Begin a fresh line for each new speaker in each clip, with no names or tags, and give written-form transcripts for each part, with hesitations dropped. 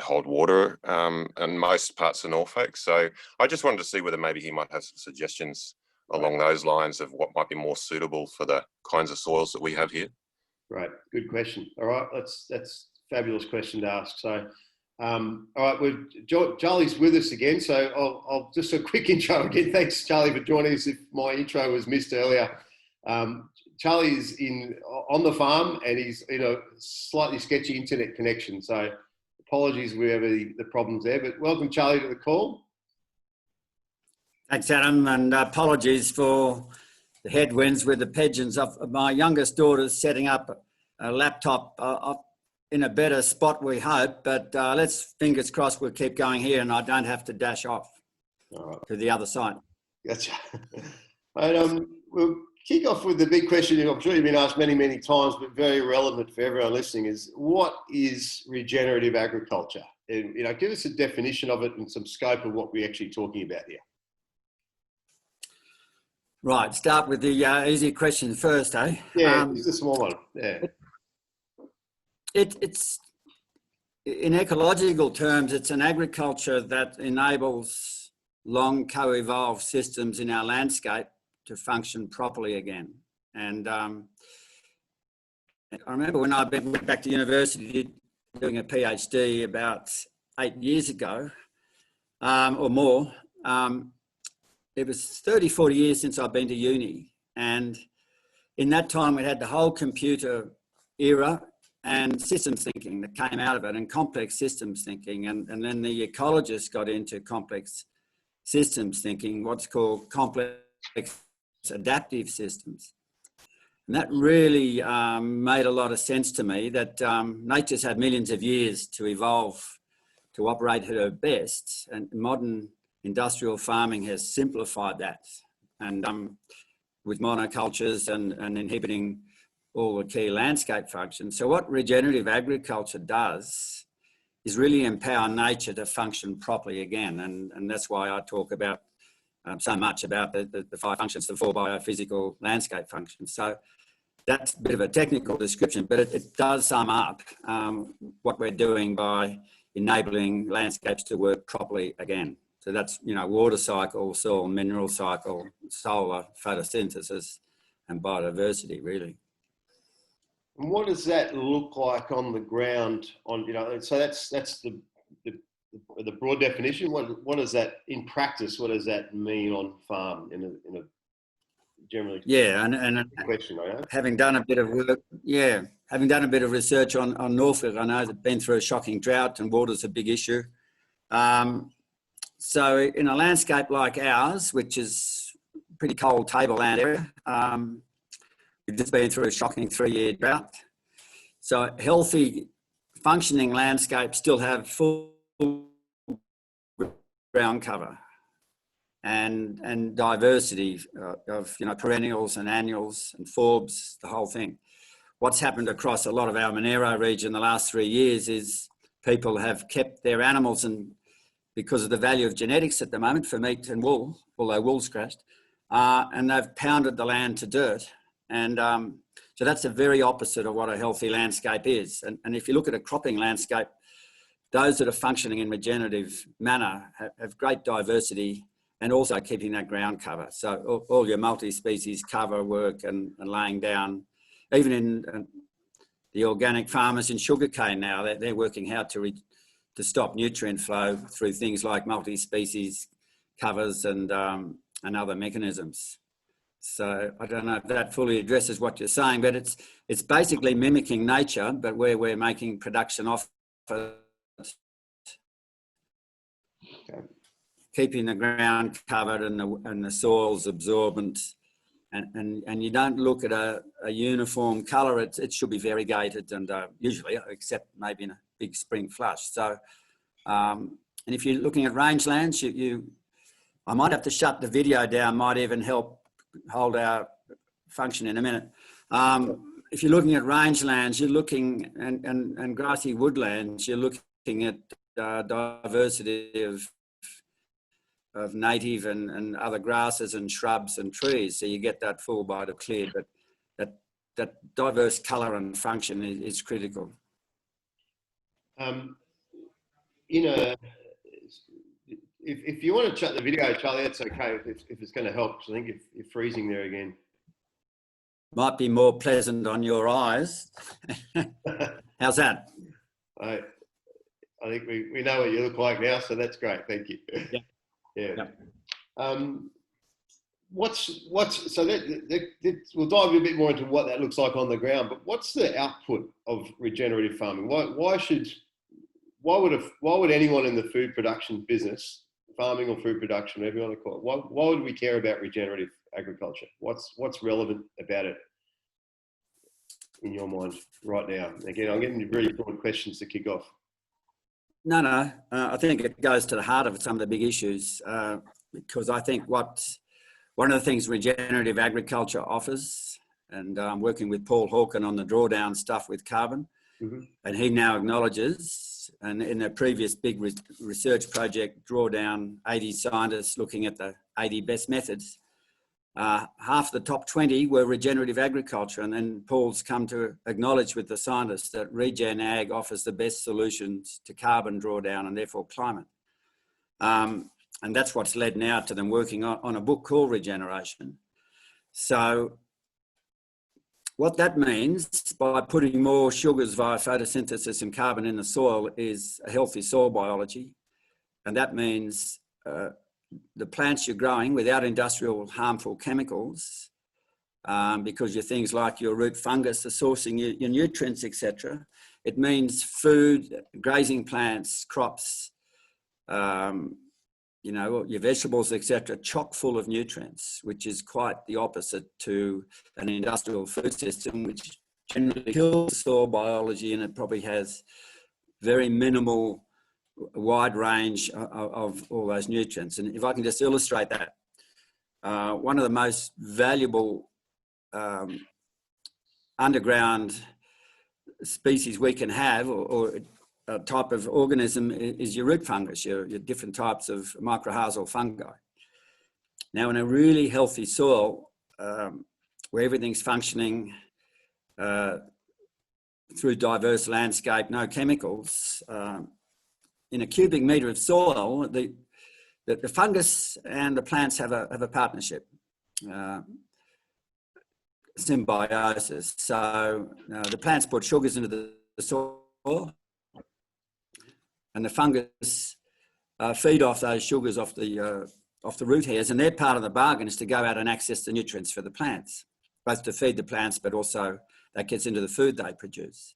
hold water in most parts of Norfolk. So I just wanted to see whether maybe he might have some suggestions along those lines of what might be more suitable for the kinds of soils that we have here.
Right, good question. All right, that's a fabulous question to ask. So, all right, Charlie's with us again. So I'll just a quick intro again. Thanks, Charlie, for joining us. If my intro was missed earlier, Charlie is on the farm and he's in a slightly sketchy internet connection. So apologies wherever the problems there. But welcome, Charlie, to the call.
Thanks, Adam, and apologies for the headwinds with the pigeons. My youngest daughter's setting up a laptop in a better spot, we hope, but let's fingers crossed we'll keep going here and I don't have to dash off to the other side.
Gotcha. And, we'll kick off with the big question I'm sure you've been asked many, many times, but very relevant for everyone listening is, what is regenerative agriculture? And, give us a definition of it and some scope of what we're actually talking about here.
Right, start with the easy question first, eh?
Yeah, it's a small one. Yeah.
It's in ecological terms, it's an agriculture that enables long co-evolved systems in our landscape to function properly again. And I remember when I went back to university doing a PhD about 8 years ago or more. It was 30, 40 years since I've been to uni. And in that time, we had the whole computer era and systems thinking that came out of it, and complex systems thinking. And then the ecologists got into complex systems thinking, what's called complex adaptive systems. And that really made a lot of sense to me, that nature's had millions of years to evolve to operate at her best. And modern industrial farming has simplified that, and with monocultures and inhibiting all the key landscape functions. So what regenerative agriculture does is really empower nature to function properly again. And that's why I talk about so much about the 5 functions, the 4 biophysical landscape functions. So that's a bit of a technical description, but it does sum up what we're doing by enabling landscapes to work properly again. So that's, water cycle, soil mineral cycle, solar photosynthesis, and biodiversity, really.
And what does that look like on the ground? So that's the broad definition. What does that in practice? What does that mean on farm in a generally?
Yeah, and
question, I know.
Having done a bit of work, having done a bit of research on Norfolk, I know they've been through a shocking drought and water's a big issue. So in a landscape like ours, which is pretty cold tableland area, we've just been through a shocking 3-year drought. So healthy, functioning landscapes still have full ground cover and diversity of perennials and annuals and forbs, the whole thing. What's happened across a lot of our Monero region the last 3 years is people have kept their animals, and because of the value of genetics at the moment for meat and wool, although wool's crashed, and they've pounded the land to dirt. And so that's the very opposite of what a healthy landscape is. And if you look at a cropping landscape, those that are functioning in regenerative manner have great diversity and also keeping that ground cover. So all your multi-species cover work and laying down, even in the organic farmers in sugarcane now, they're working hard to stop nutrient flow through things like multi-species covers and other mechanisms. So I don't know if that fully addresses what you're saying, but it's basically mimicking nature, but where we're making production off keeping the ground covered and the soils absorbent, and you don't look at a uniform colour. It should be variegated and usually, except maybe in a big spring flush. So, and if you're looking at rangelands, I might have to shut the video down. Might even help hold our function in a minute. If you're looking at rangelands, you're looking and grassy woodlands, you're looking at diversity of native and other grasses and shrubs and trees. So you get that full bite of clear, but that diverse colour and function is critical.
in a, if you want to shut the video, Charlie, that's okay. If it's going to help, 'cause I think you're freezing there again.
Might be more pleasant on your eyes. How's that?
I think we know what you look like now, so that's great. Thank you.
Yeah.
Yeah. So we'll dive a bit more into what that looks like on the ground. But what's the output of regenerative farming? Why would anyone in the food production business, farming or food production, whatever you want to call it, why would we care about regenerative agriculture? What's relevant about it in your mind right now? Again, I'm getting really broad questions to kick off.
No. I think it goes to the heart of some of the big issues, because I think one of the things regenerative agriculture offers, and I'm working with Paul Hawken on the drawdown stuff with carbon, and he now acknowledges, and in a previous big research project, drawdown 80 scientists looking at the 80 best methods, half the top 20 were regenerative agriculture. And then Paul's come to acknowledge with the scientists that regen ag offers the best solutions to carbon drawdown and therefore climate. And that's what's led now to them working on a book called Regeneration. So what that means by putting more sugars via photosynthesis and carbon in the soil is a healthy soil biology. And that means the plants you're growing without industrial harmful chemicals, because your things like your root fungus are sourcing your nutrients, etc. It means food, grazing plants, crops, your vegetables, etc., chock full of nutrients, which is quite the opposite to an industrial food system, which generally kills soil biology, and it probably has very minimal, wide range of all those nutrients. And if I can just illustrate that, one of the most valuable underground species we can have, or a type of organism, is your root fungus, your different types of mycorrhizal fungi. Now, in a really healthy soil, where everything's functioning through diverse landscape, no chemicals, in a cubic metre of soil, the fungus and the plants have a partnership, symbiosis. So the plants put sugars into the soil, and the fungus feed off those sugars off the root hairs, and their part of the bargain is to go out and access the nutrients for the plants, both to feed the plants, but also that gets into the food they produce.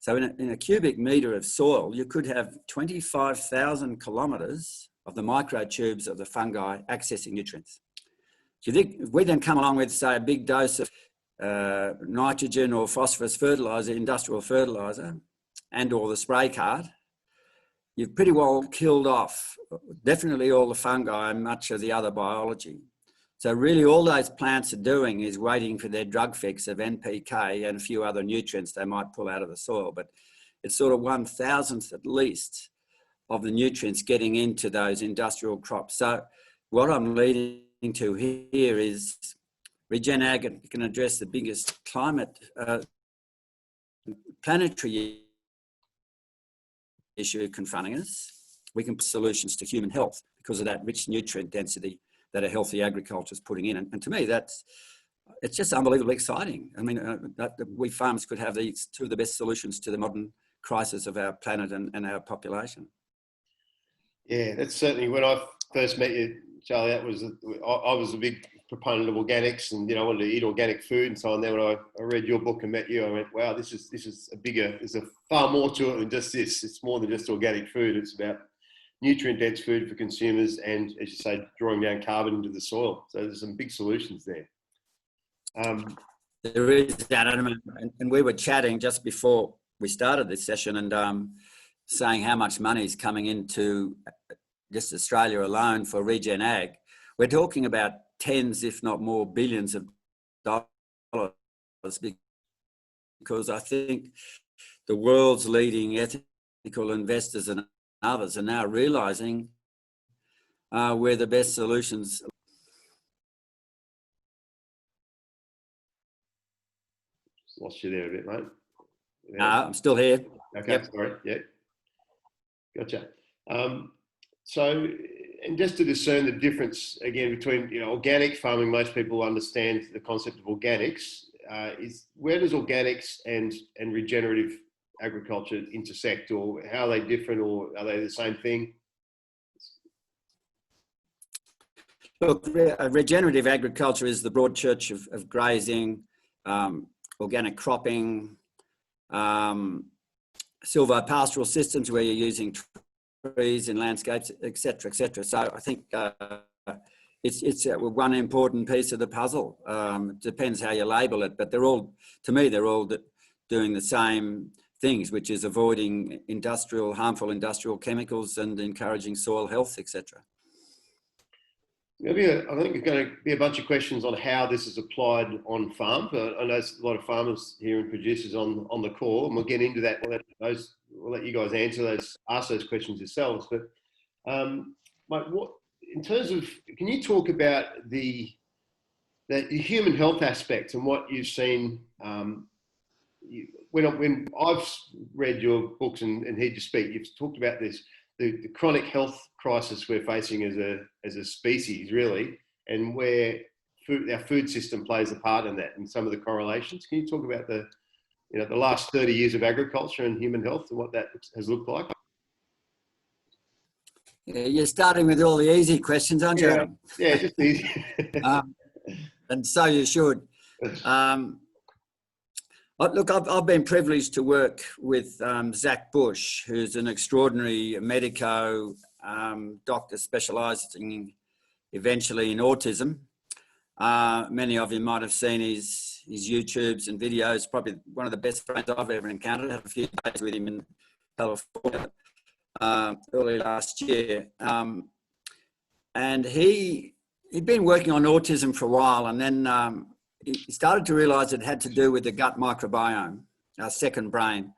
So in a cubic metre of soil, you could have 25,000 kilometres of the microtubes of the fungi accessing nutrients. So you think if we then come along with, say, a big dose of nitrogen or phosphorus fertiliser, industrial fertiliser, and or the spray card, you've pretty well killed off definitely all the fungi and much of the other biology. So really all those plants are doing is waiting for their drug fix of NPK and a few other nutrients they might pull out of the soil. But it's sort of 1,000th at least of the nutrients getting into those industrial crops. So what I'm leading to here is Regen Ag can address the biggest climate planetary issue confronting us. We can put solutions to human health because of that rich nutrient density that a healthy agriculture is putting in. And to me, it's just unbelievably exciting. I mean, that we farmers could have these two of the best solutions to the modern crisis of our planet and our population.
Yeah, that's certainly when I first met you, Charlie. That was I was a big proponent of organics, and I wanted to eat organic food and so on. Then when I read your book and met you, I went, wow, this is a bigger. There's a far more to it than just this. It's more than just organic food. It's about nutrient-dense food for consumers, and as you say, drawing down carbon into the soil. So there's some big solutions there.
There is that, and we were chatting just before we started this session, and saying how much money is coming into just Australia alone for Regen Ag. We're talking about tens, if not more, billions of dollars, because I think the world's leading ethical investors and others are now realising where the best solutions.
Just lost you there a bit, mate.
No, I'm still here.
Okay, yep. Sorry. Yeah. Gotcha. So, and just to discern the difference again between, you know, organic farming, most people understand the concept of organics. Is where does organics and regenerative agriculture intersect, or how are they different, or are they the same thing?
Look, regenerative agriculture is the broad church of grazing, organic cropping, silvopastoral systems where you're using trees in landscapes, etc., etc. So I think it's one important piece of the puzzle. It depends how you label it, but they're all, to me, they're all doing the same things, which is avoiding harmful industrial chemicals and encouraging soil health, etc.
I think there's going to be a bunch of questions on how this is applied on farm. But I know there's a lot of farmers here and producers on the call, and we'll get into that. We'll let you guys ask those questions yourselves. But Mike, in terms of, can you talk about the human health aspect and what you've seen? When I've read your books and heard you speak, you've talked about this. The chronic health crisis we're facing as a species, really, and where our food system plays a part in that, and some of the correlations. Can you talk about the last 30 years of agriculture and human health and what that has looked like?
Yeah, you're starting with all the easy questions, aren't you, Adam?
Yeah, just easy.
And so you should. Look, I've been privileged to work with Zach Bush, who's an extraordinary medico doctor specialising eventually in autism. Many of you might have seen his YouTubes and videos. Probably one of the best friends I've ever encountered. I had a few days with him in California early last year. And he'd been working on autism for a while, and then he started to realise it had to do with the gut microbiome, our second brain,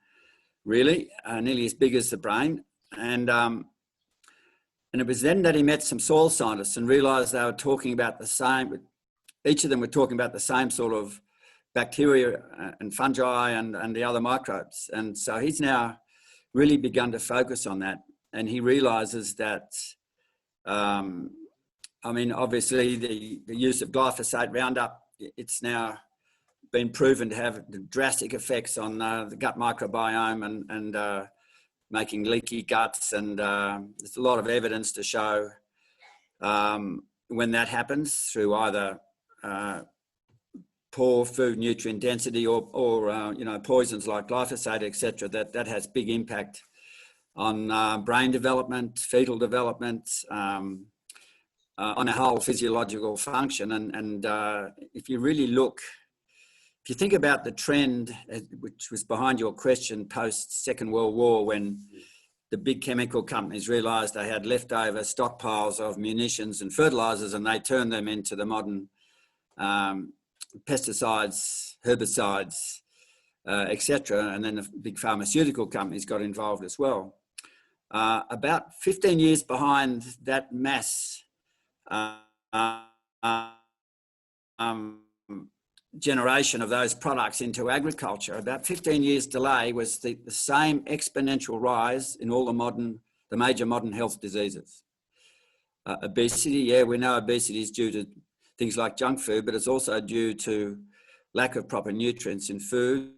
really, nearly as big as the brain. And it was then that he met some soil scientists and realised they were talking about the same, each of them were talking about the same sort of bacteria and fungi and the other microbes. And so he's now really begun to focus on that. And he realises that, obviously the use of glyphosate Roundup, it's now been proven to have drastic effects on the gut microbiome and making leaky guts. And there's a lot of evidence to show when that happens through either poor food nutrient density or poisons like glyphosate, etc., that has big impact on brain development, fetal development, on a whole physiological function. And if you really look, if you think about the trend, which was behind your question post Second World War, when the big chemical companies realised they had leftover stockpiles of munitions and fertilisers, and they turned them into the modern pesticides, herbicides, etc. And then the big pharmaceutical companies got involved as well. About 15 years behind that mass generation of those products into agriculture, about 15 years delay was the same exponential rise in all the major modern health diseases. Obesity, yeah, we know obesity is due to things like junk food, but it's also due to lack of proper nutrients in food,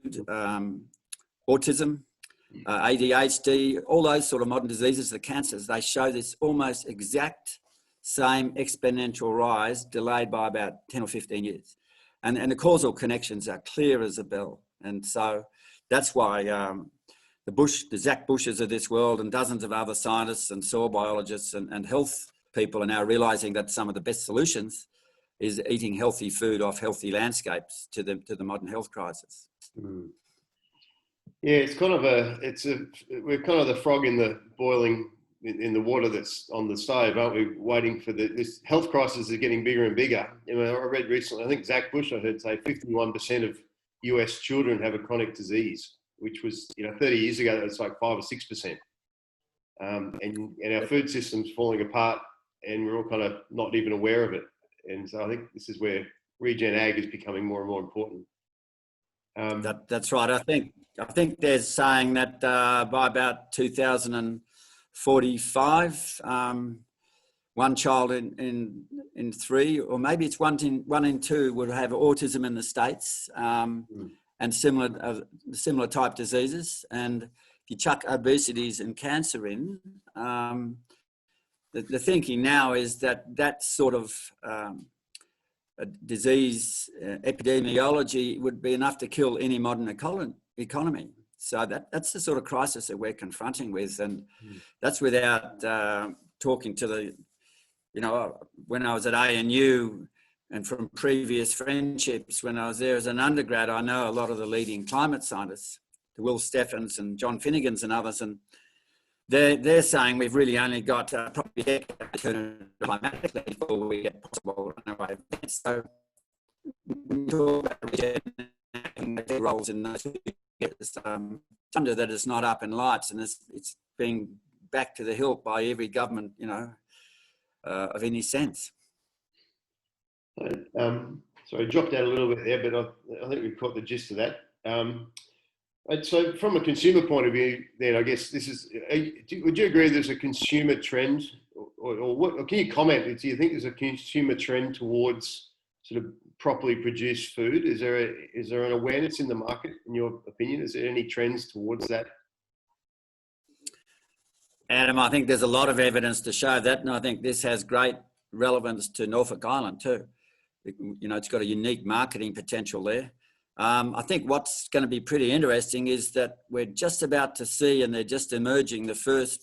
autism, ADHD, all those sort of modern diseases, the cancers, they show this almost exact same exponential rise delayed by about 10 or 15 years. And the causal connections are clear as a bell. And so that's why the Zach Bushes of this world and dozens of other scientists and soil biologists and health people are now realising that some of the best solutions is eating healthy food off healthy landscapes to the modern health crisis.
Mm. Yeah, we're kind of the frog in the boiling in the water that's on the stove, aren't we? Waiting for this health crisis is getting bigger and bigger. I read recently, I think Zach Bush, I heard say 51% of US children have a chronic disease, which was 30 years ago, it's like 5 or 6%. And our food system's falling apart, and we're all kind of not even aware of it. And so I think this is where regen ag is becoming more and more important.
That's right. I think they're saying that by about 2040 45, one child in 3, or maybe it's one in 2 would have autism in the States, and similar type diseases. And if you chuck obesities and cancer in, the thinking now is that sort of disease epidemiology would be enough to kill any modern economy. So that's the sort of crisis that we're confronting with, and that's without talking to the, when I was at ANU and from previous friendships when I was there as an undergrad, I know a lot of the leading climate scientists, the Will Steffens and John Finnegans and others, and they're saying we've really only got probably a decade to turn climatically before we get possible runaway events. So when you talk about regenerating roles in those thunder that is not up in lights, and it's being backed to the hilt by every government, of any sense.
Sorry, dropped out a little bit there, but I think we've caught the gist of that. So from a consumer point of view, then I guess this is, would you agree there's a consumer trend, or what, or can you comment, do you think there's a consumer trend towards sort of properly produced food? Is there an awareness in the market, in your opinion? Is there any trends towards that?
Adam, I think there's a lot of evidence to show that, and I think this has great relevance to Norfolk Island too. It's got a unique marketing potential there. I think what's going to be pretty interesting is that we're just about to see, and they're just emerging, the first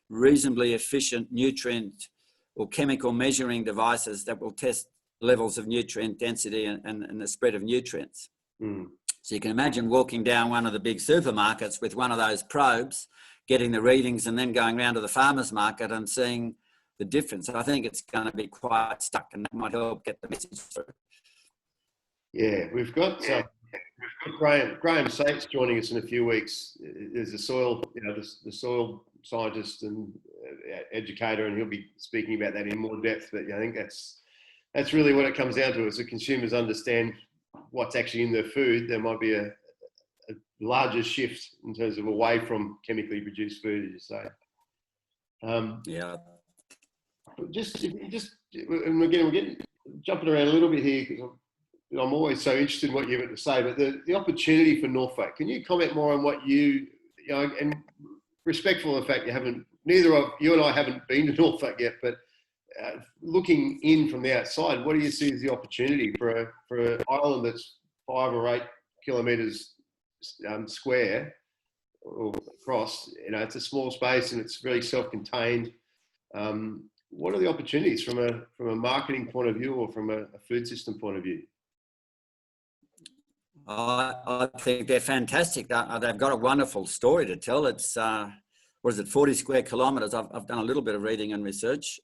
reasonably efficient nutrient or chemical measuring devices that will test levels of nutrient density and the spread of nutrients. So you can imagine walking down one of the big supermarkets with one of those probes, getting the readings, and then going round to the farmer's market and seeing the difference. I think it's going to be quite stuck, and that might help get the message through.
Yeah, we've got Graham Sates joining us in a few weeks. There's a soil, the soil scientist and educator, and he'll be speaking about that in more depth. But I think that's really what it comes down to. As the consumers understand what's actually in their food, there might be a larger shift in terms of away from chemically produced food, as you say.
Yeah.
And again, we're getting jumping around a little bit here because I'm always so interested in what you've got to say. But the opportunity for Norfolk, can you comment more on what you and respectful of the fact neither of you and I haven't been to Norfolk yet, but looking in from the outside, what do you see as the opportunity for an island that's 5 or 8 kilometres square or across? It's a small space and it's very self-contained. What are the opportunities from a marketing point of view or from a food system point of view?
I think they're fantastic. They've got a wonderful story to tell. It's 40 square kilometres? I've done a little bit of reading and research.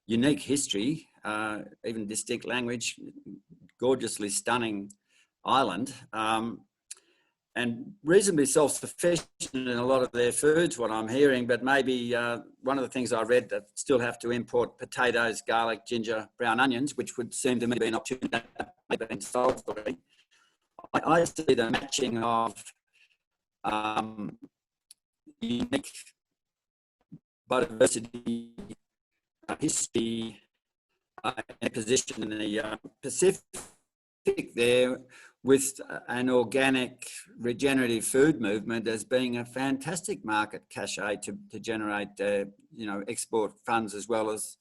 Unique history, even distinct language, gorgeously stunning island, and reasonably self-sufficient in a lot of their foods, what I'm hearing. But maybe one of the things I read that still have to import potatoes, garlic, ginger, brown onions, which would seem to me to be an opportunity that may have been solved already. I see the matching of unique biodiversity, history, and position in the Pacific there with an organic regenerative food movement as being a fantastic market cachet to generate, export funds as well as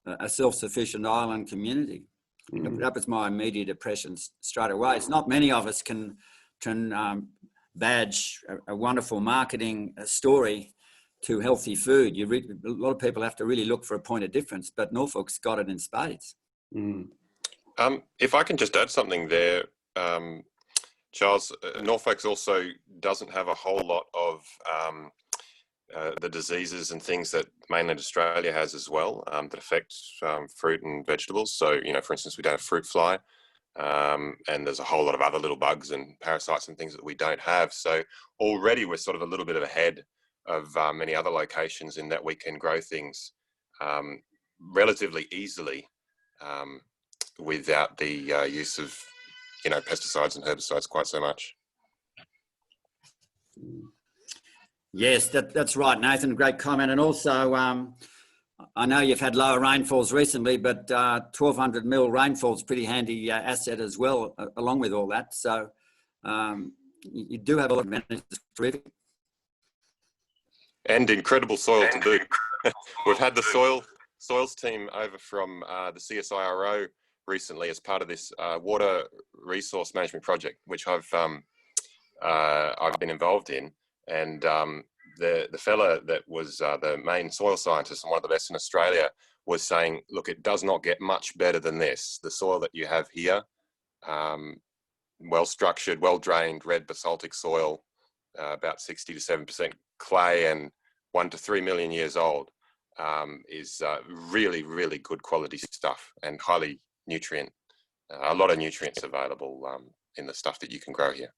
a self-sufficient island community. That was my immediate impression straight away. It's not many of us can badge a wonderful marketing story to healthy food. A lot of people have to really look for a point of difference, but Norfolk's got it in spades.
If I can just add something there, Charles, Norfolk also doesn't have a whole lot of the diseases and things that mainland Australia has as well, that affect fruit and vegetables. So, for instance, we don't have fruit fly, and there's a whole lot of other little bugs and parasites and things that we don't have. So already we're sort of a little bit ahead of many other locations in that we can grow things relatively easily without the use of pesticides and herbicides quite so much.
Yes, that's right, Nathan. Great comment. And also, I know you've had lower rainfalls recently, but 1,200 mil rainfall is pretty handy asset as well, along with all that. So you do have a lot of advantages. Terrific.
And incredible soil to boot. We've had the soils team over from the CSIRO recently as part of this water resource management project, which I've been involved in. And the fella that was the main soil scientist and one of the best in Australia was saying, look, it does not get much better than this. The soil that you have here, well structured, well drained, red basaltic soil, about 60 to 7% clay and 1 to 3 million years old, is really, really good quality stuff and highly nutrient, a lot of nutrients available in the stuff that you can grow here.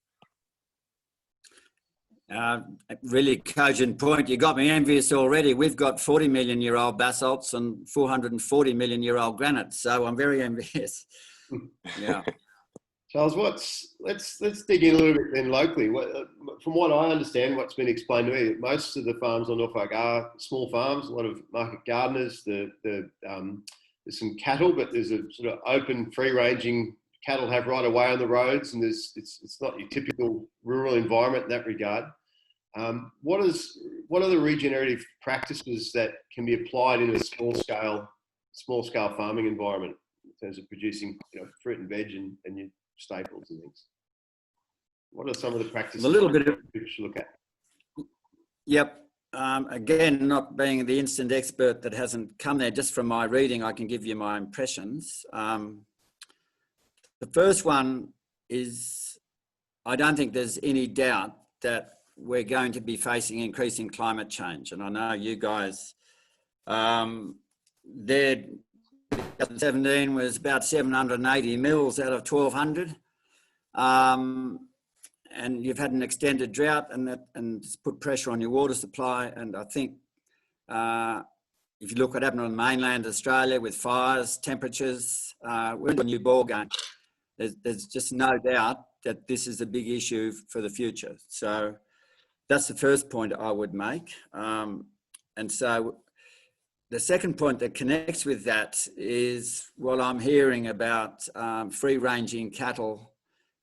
Really cogent point. You got me envious already. We've got 40 million year old basalts and 440 million year old granites. So I'm very envious. Yeah.
Charles, let's dig in a little bit then locally. From what I understand, what's been explained to me, most of the farms on Norfolk are small farms, a lot of market gardeners. There's some cattle, but there's a sort of open, free-ranging cattle have right away on the roads, and it's not your typical rural environment in that regard. What are the regenerative practices that can be applied in a small scale farming environment in terms of producing, fruit and veg and your staples and things? What are some of the practices
A little bit of,
we should look at?
Yep. Again, not being the instant expert that hasn't come there, just from my reading, I can give you my impressions. The first one is, I don't think there's any doubt that we're going to be facing increasing climate change. And I know you guys, there, 2017 was about 780 mils out of 1,200. And you've had an extended drought, and it's put pressure on your water supply. And I think if you look what happened on mainland Australia with fires, temperatures, we're in a new ball game. There's just no doubt that this is a big issue for the future. So that's the first point I would make. And so the second point that connects with that is what I'm hearing about free-ranging cattle.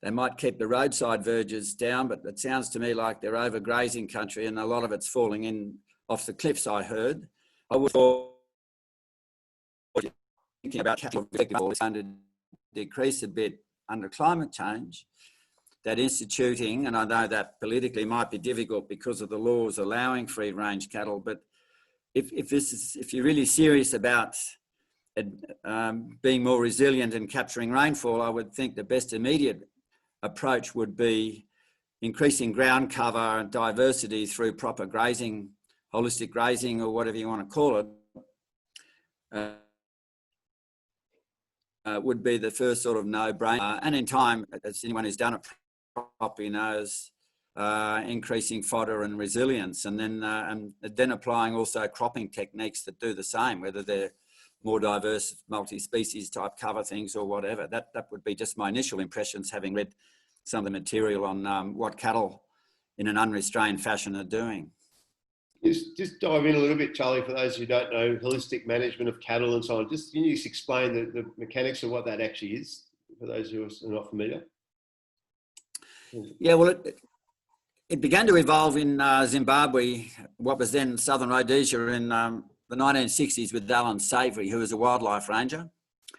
They might keep the roadside verges down, but it sounds to me like they're overgrazing country, and a lot of it's falling in off the cliffs, I heard. I would thinking about cattle is going to decrease a bit under climate change. That instituting, and I know that politically might be difficult because of the laws allowing free-range cattle, but if you're really serious about being more resilient and capturing rainfall, I would think the best immediate approach would be increasing ground cover and diversity through proper grazing, holistic grazing, or whatever you want to call it, would be the first sort of no-brainer. And in time, as anyone who's done it properly knows, increasing fodder and resilience, and then applying also cropping techniques that do the same, whether they're more diverse, multi-species type cover things or whatever. That would be just my initial impressions, having read some of the material on what cattle in an unrestrained fashion are doing.
Just dive in a little bit, Charlie, for those who don't know holistic management of cattle and so on. Can you just explain the mechanics of what that actually is for those who are not familiar?
Yeah, well, it began to evolve in Zimbabwe, what was then Southern Rhodesia, in the 1960s with Alan Savory, who was a wildlife ranger.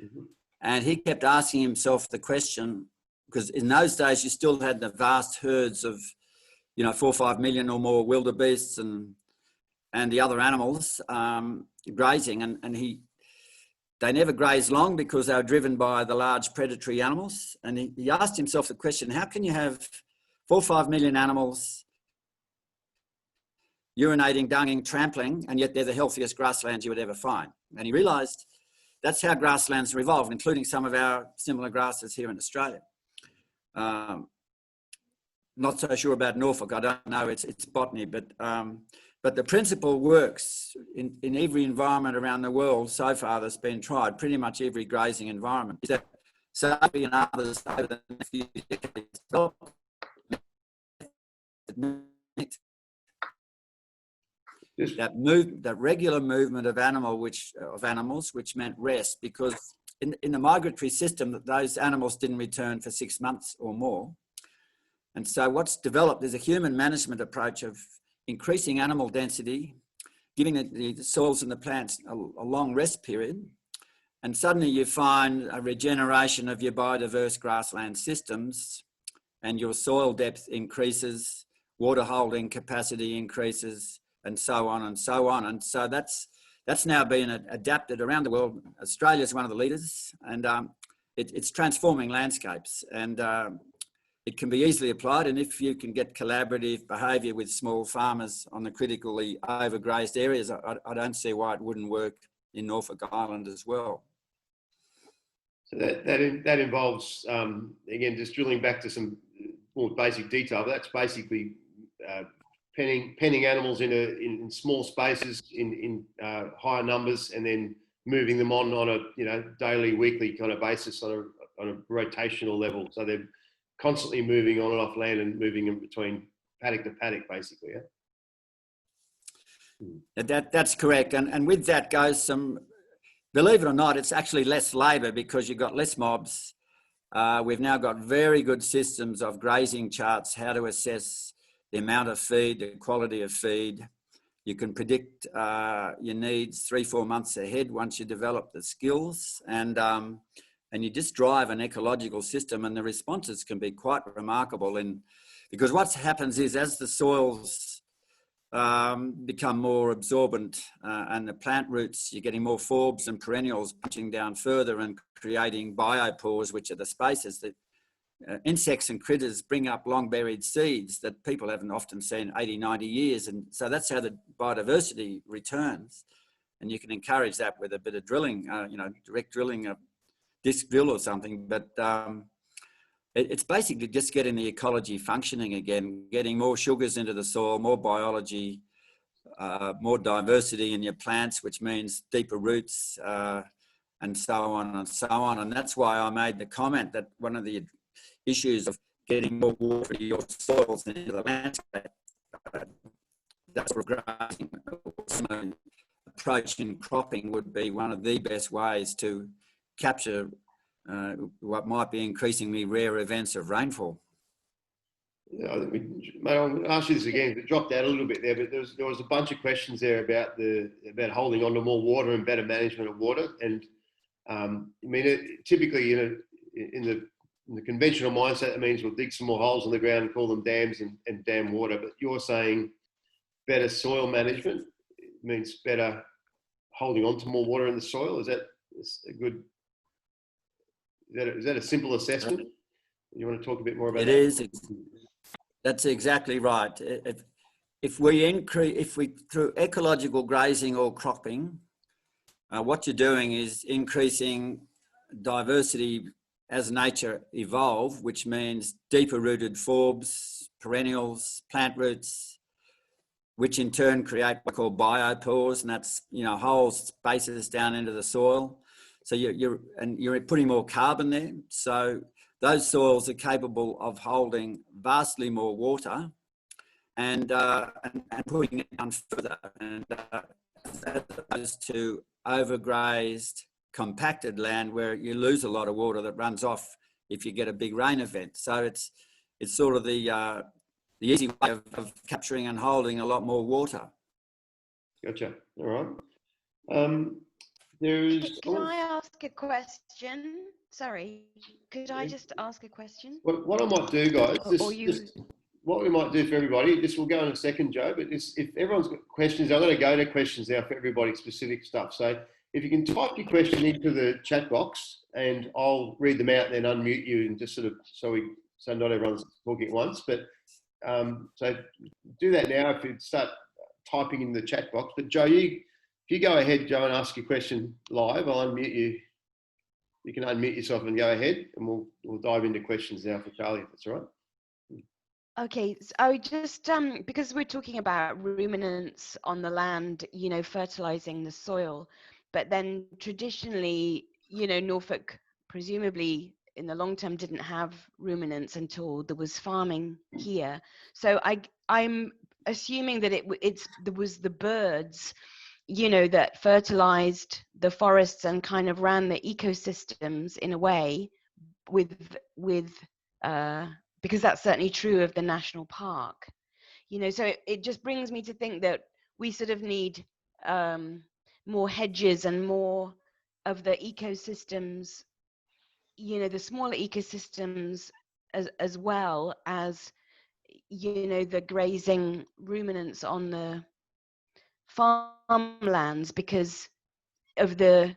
Mm-hmm. And he kept asking himself the question, because in those days you still had the vast herds of, 4 or 5 million or more wildebeests and the other animals grazing, and they never grazed long because they were driven by the large predatory animals. And he asked himself the question, how can you have 4 or 5 million animals urinating, dunging, trampling, and yet they're the healthiest grasslands you would ever find? And he realised that's how grasslands are evolved, including some of our similar grasses here in Australia. Not so sure about Norfolk. I don't know its botany, but the principle works in every environment around the world so far that's been tried, pretty much every grazing environment. Is that Savory and others over the next few decades
Just,
that regular movement of animals, which meant rest, because in the migratory system, those animals didn't return for 6 months or more. And so what's developed is a human management approach of increasing animal density, giving the soils and the plants a long rest period. And suddenly you find a regeneration of your biodiverse grassland systems, and your soil depth increases, water holding capacity increases, and so on and so on. And so that's now been adapted around the world. Australia is one of the leaders, and it's transforming landscapes, and it can be easily applied. And if you can get collaborative behaviour with small farmers on the critically overgrazed areas, I don't see why it wouldn't work in Norfolk Island as well.
so that involves, again, just drilling back to some more basic detail. But that's basically penning animals in small spaces in higher numbers, and then moving them on a daily, weekly kind of basis on a rotational level. So they're constantly moving on and off land and moving in between paddock to paddock, basically. Yeah.
That's correct. And with that goes some, believe it or not, it's actually less labour because you've got less mobs. We've now got very good systems of grazing charts, how to assess the amount of feed, the quality of feed. You can predict your needs 3-4 months ahead once you develop the skills, and you just drive an ecological system, and the responses can be quite remarkable. Because what happens is, as the soils become more absorbent and the plant roots, you're getting more forbs and perennials punching down further and creating biopores, which are the spaces that insects and critters bring up long buried seeds that people haven't often seen 80, 90 years. And so that's how the biodiversity returns. And you can encourage that with a bit of drilling, direct drilling, a disc drill or something. But it's basically just getting the ecology functioning again, getting more sugars into the soil, more biology, more diversity in your plants, which means deeper roots, and so on and so on. And that's why I made the comment that one of the issues of getting more water to your soils and into the landscape, that's where grazing approach in cropping would be one of the best ways to capture what might be increasingly rare events of rainfall.
Yeah, I'll ask you this again. It dropped out a little bit there, but there was a bunch of questions there about holding on to more water and better management of water. And typically, in the conventional mindset, that means we'll dig some more holes in the ground and call them dams and dam water. But you're saying better soil management means better holding on to more water in the soil. Is that a good? Is that a simple assessment? You want to talk a bit more about that?
It is. That's exactly right. If we through ecological grazing or cropping, what you're doing is increasing diversity as nature evolved, which means deeper rooted forbs, perennials, plant roots, which in turn create what we call biopores, and that's holes, spaces down into the soil. So you're putting more carbon there. So those soils are capable of holding vastly more water and putting it down further, and as opposed to overgrazed, compacted land where you lose a lot of water that runs off if you get a big rain event. So it's sort of the easy way of capturing and holding a lot more water.
Gotcha. All right.
Can I ask a question? Sorry, could I just ask a question?
What I might do, guys, what we might do for everybody, this will go in a second, Joe, but if everyone's got questions, I'm going to go to questions now for everybody, specific stuff. So if you can type your question into the chat box, and I'll read them out and then unmute you, and just sort of so not everyone's talking at once. But so do that now if you start typing in the chat box. But Joe, if you go ahead, Joe, and ask your question live, I'll unmute you. You can unmute yourself and go ahead, and we'll dive into questions now for Charlie, if that's all right.
Okay, so just because we're talking about ruminants on the land, fertilizing the soil, but then traditionally, Norfolk presumably in the long term didn't have ruminants until there was farming here. So I'm assuming that there was the birds, you know, that fertilized the forests and kind of ran the ecosystems in a way with because that's certainly true of the national park, you know. So it just brings me to think that we sort of need more hedges and more of the ecosystems, you know, the smaller ecosystems, as well as, you know, the grazing ruminants on the farmlands, because of the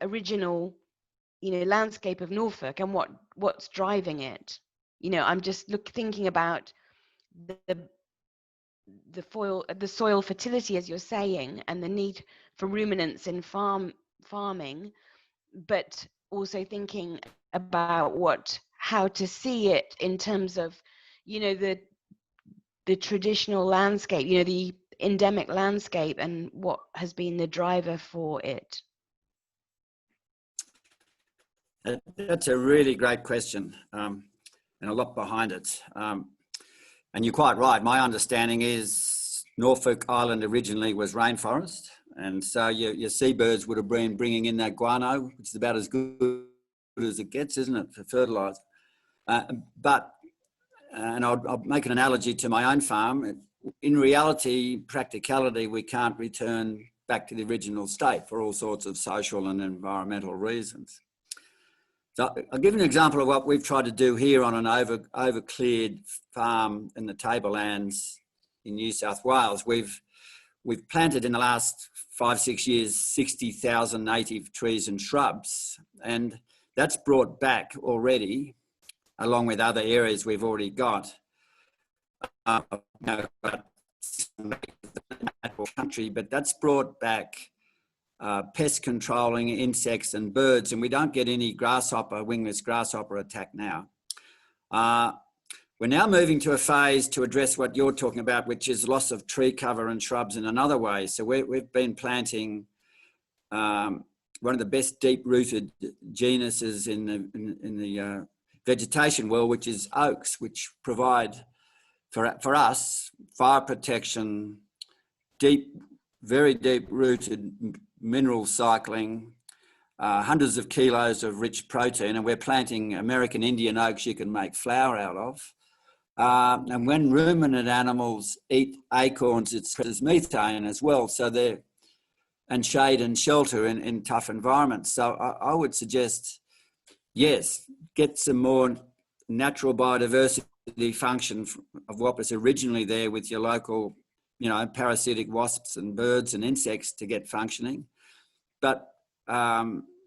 original, you know, landscape of Norfolk and what's driving it. You know, I'm just thinking about the soil fertility, as you're saying, and the need for ruminants in farming, but also thinking about how to see it in terms of, you know, the traditional landscape, you know, the endemic landscape, and what has been the driver for it.
That's a really great question, and a lot behind it. And you're quite right. My understanding is Norfolk Island originally was rainforest, and so your seabirds would have been bringing in that guano, which is about as good as it gets, isn't it, for fertiliser? And I'll make an analogy to my own farm. In reality, practicality, we can't return back to the original state for all sorts of social and environmental reasons. So I'll give you an example of what we've tried to do here on an over-cleared farm in the tablelands in New South Wales. We've planted in the last 5-6 years 60,000 native trees and shrubs, and that's brought back already, along with other areas we've already got, country, but that's brought back pest controlling insects and birds, and we don't get any wingless grasshopper attack now. We're now moving to a phase to address what you're talking about, which is loss of tree cover and shrubs in another way. So we've been planting one of the best deep-rooted genuses in the vegetation world, which is oaks, which provide for us fire protection, very deep-rooted mineral cycling, hundreds of kilos of rich protein, and we're planting American Indian oaks you can make flour out of. And when ruminant animals eat acorns, it produces methane as well. So and shade and shelter in tough environments. So I would suggest, yes, get some more natural biodiversity function of what was originally there with your local, you know, parasitic wasps and birds and insects to get functioning. But I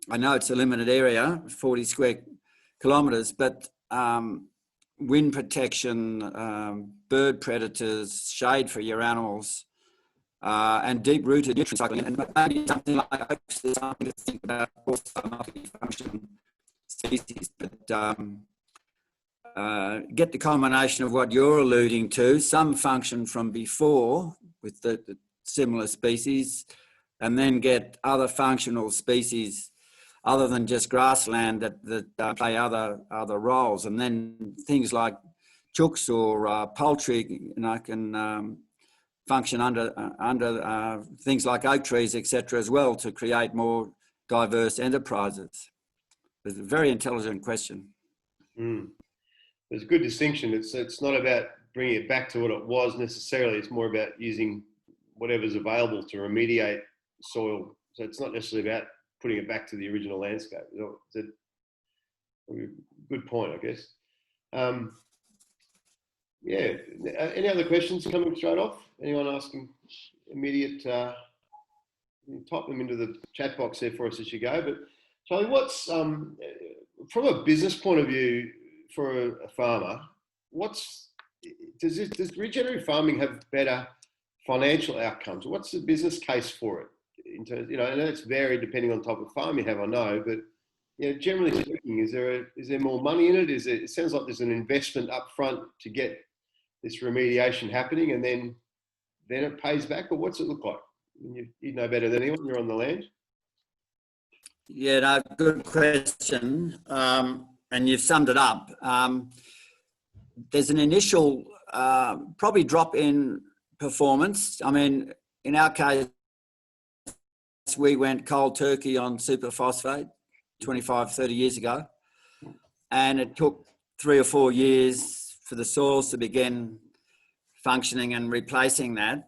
know it's a limited area, 40 square kilometres, but wind protection, bird predators, shade for your animals, and deep-rooted nutrient cycling, and maybe something like oaks, there's something to think about, also multi-function species, but get the combination of what you're alluding to, some function from before with the similar species, and then get other functional species other than just grassland that play other roles, and then things like chooks or poultry, you know, can function under things like oak trees, etc., as well, to create more diverse enterprises. It's a very intelligent question.
There's a good distinction. It's not about bringing it back to what it was necessarily. It's more about using whatever's available to remediate soil. So it's not necessarily about putting it back to the original landscape. It's a good point, I guess. Yeah. Any other questions coming straight off? Anyone asking immediate? Type them into the chat box there for us as you go. But Charlie, what's from a business point of view for a farmer? Does regenerative farming have better financial outcomes? What's the business case for it? In terms, you know, I know it's varied depending on the type of farm you have, I know, but you know, generally speaking, is there more money in it? It sounds like there's an investment up front to get this remediation happening, and then it pays back, or what's it look like? You know better than anyone, you're on the land.
Yeah, no, good question. And you've summed it up. There's an initial probably drop in performance. I mean, in our case, we went cold turkey on superphosphate 25, 30 years ago. And it took 3 or 4 years for the soils to begin functioning and replacing that.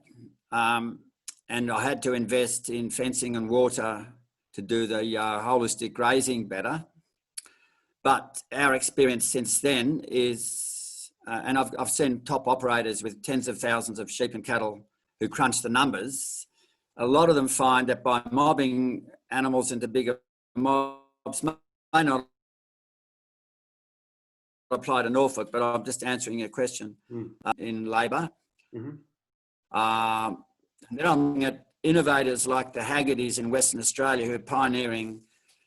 And I had to invest in fencing and water to do the holistic grazing better. But our experience since then is, and I've seen top operators with tens of thousands of sheep and cattle who crunch the numbers. A lot of them find that by mobbing animals into bigger mobs may not apply to Norfolk, but I'm just answering your question in labour.
Mm-hmm.
And then I'm looking at innovators like the Haggertys in Western Australia who are pioneering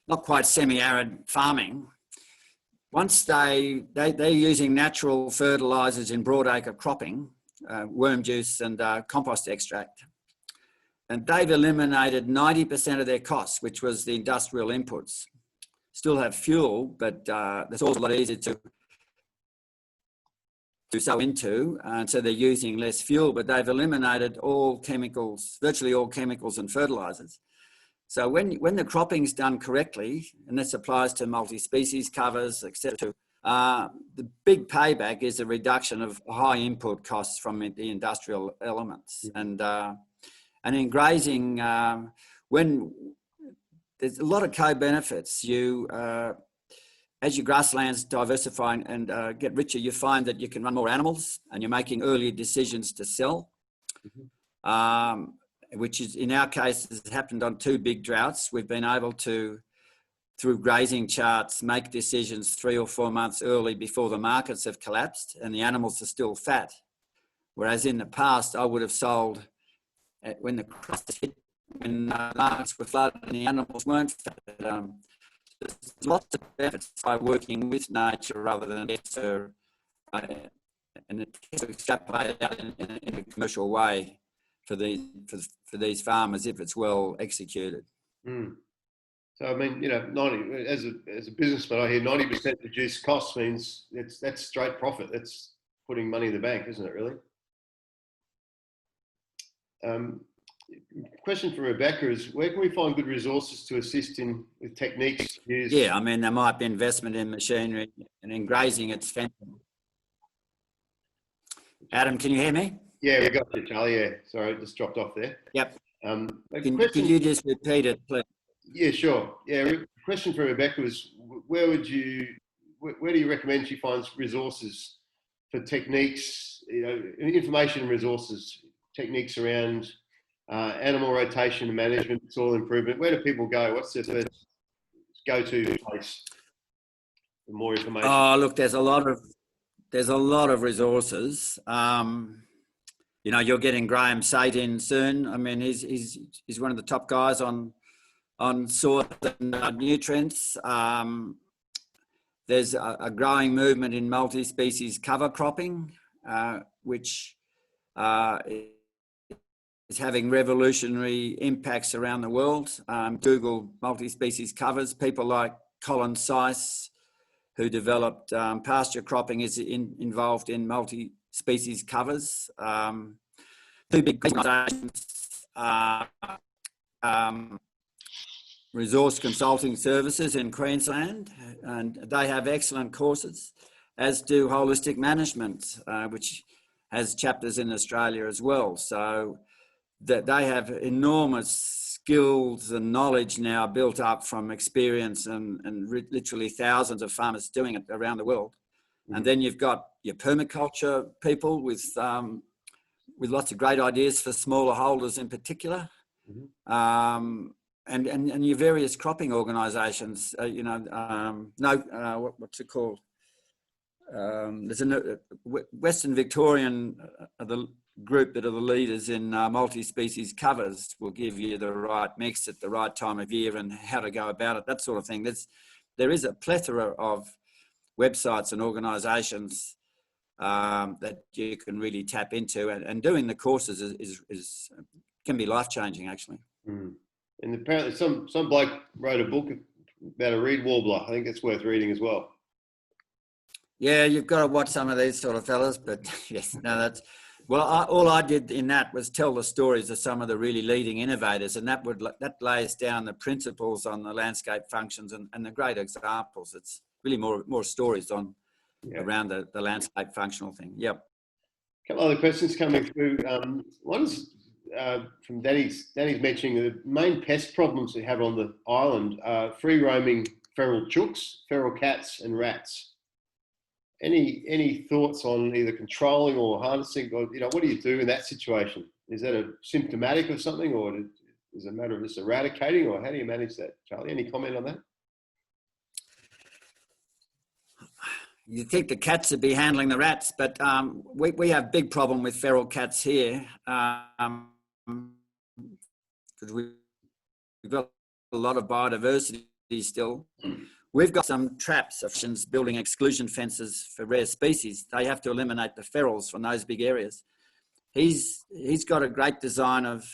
not quite semi-arid farming. Once they're using natural fertilisers in broadacre cropping, worm juice and compost extract, and they've eliminated 90% of their costs, which was the industrial inputs. Still have fuel, but the soil's a lot easier to sow into, and so they're using less fuel, but they've eliminated all chemicals, virtually all chemicals and fertilisers. So when the cropping's done correctly, and this applies to multi-species covers, etc., the big payback is a reduction of high input costs from the industrial elements. And in grazing, when there's a lot of co-benefits, as your grasslands diversify and get richer, you find that you can run more animals and you're making earlier decisions to sell, which is, in our case, has happened on 2 big droughts. We've been able to, through grazing charts, make decisions 3 or 4 months early before the markets have collapsed and the animals are still fat. Whereas in the past, I would have sold when the crust hit, when the markets were flooded and the animals weren't fat. There's lots of benefits by working with nature rather than nature, and it gets extrapolated out in a commercial way for these farmers if it's well executed.
Mm. So I mean, you know, 90 as a businessman, I hear 90% reduced costs means that's straight profit. That's putting money in the bank, isn't it? Really. Question from Rebecca is, where can we find good resources to assist with techniques used?
Yeah, I mean, there might be investment in machinery, and in grazing it's fencing. Adam, can you hear me?
Yeah, we got you, Charlie. Yeah, sorry, it just dropped off there.
Yep.
Can
you just repeat it, please?
Yeah, sure. Yeah, question from Rebecca was, where do you recommend she finds resources for techniques, you know, information and resources, techniques around animal rotation and management, soil improvement? Where do people go? What's their first go-to place for more information?
Oh, look, there's a lot of resources. You know, you're getting Graham Sate in soon. I mean, he's one of the top guys on soil and nutrients. There's a growing movement in multi-species cover cropping, which is having revolutionary impacts around the world. Google multi-species covers. People like Colin Seiss, who developed pasture cropping, is involved in multi-species covers. 2 big organisations, Resource Consulting Services in Queensland, and they have excellent courses, as do Holistic Management, which has chapters in Australia as well. So that they have enormous skills and knowledge now built up from experience and literally thousands of farmers doing it around the world. Mm-hmm. And then you've got your permaculture people with lots of great ideas for smaller holders in particular. Mm-hmm. And your various cropping organisations, what's it called? There's a Western Victorian, the group that are the leaders in multi-species covers will give you the right mix at the right time of year and how to go about it, that sort of thing. There is a plethora of websites and organisations that you can really tap into, and doing the courses can be life-changing, actually. Mm.
And apparently some bloke wrote a book about a reed warbler. I think it's worth reading as well.
Yeah, you've got to watch some of these sort of fellas, but yes, no, Well, all I did in that was tell the stories of some of the really leading innovators, and that lays down the principles on the landscape functions and the great examples. It's really more stories on around the landscape functional thing. Yep.
A couple other questions coming through. One's from Danny's mentioning the main pest problems we have on the island are free roaming feral chooks, feral cats, and rats. Any thoughts on either controlling or harnessing, or what do you do in that situation? Is that a symptomatic of something, or is it a matter of just eradicating, or how do you manage that, Charlie? Any comment on that?
You think the cats would be handling the rats, but we have big problem with feral cats here because we've got a lot of biodiversity still. We've got some traps, options, building exclusion fences for rare species. They have to eliminate the ferals from those big areas. He's got a great design of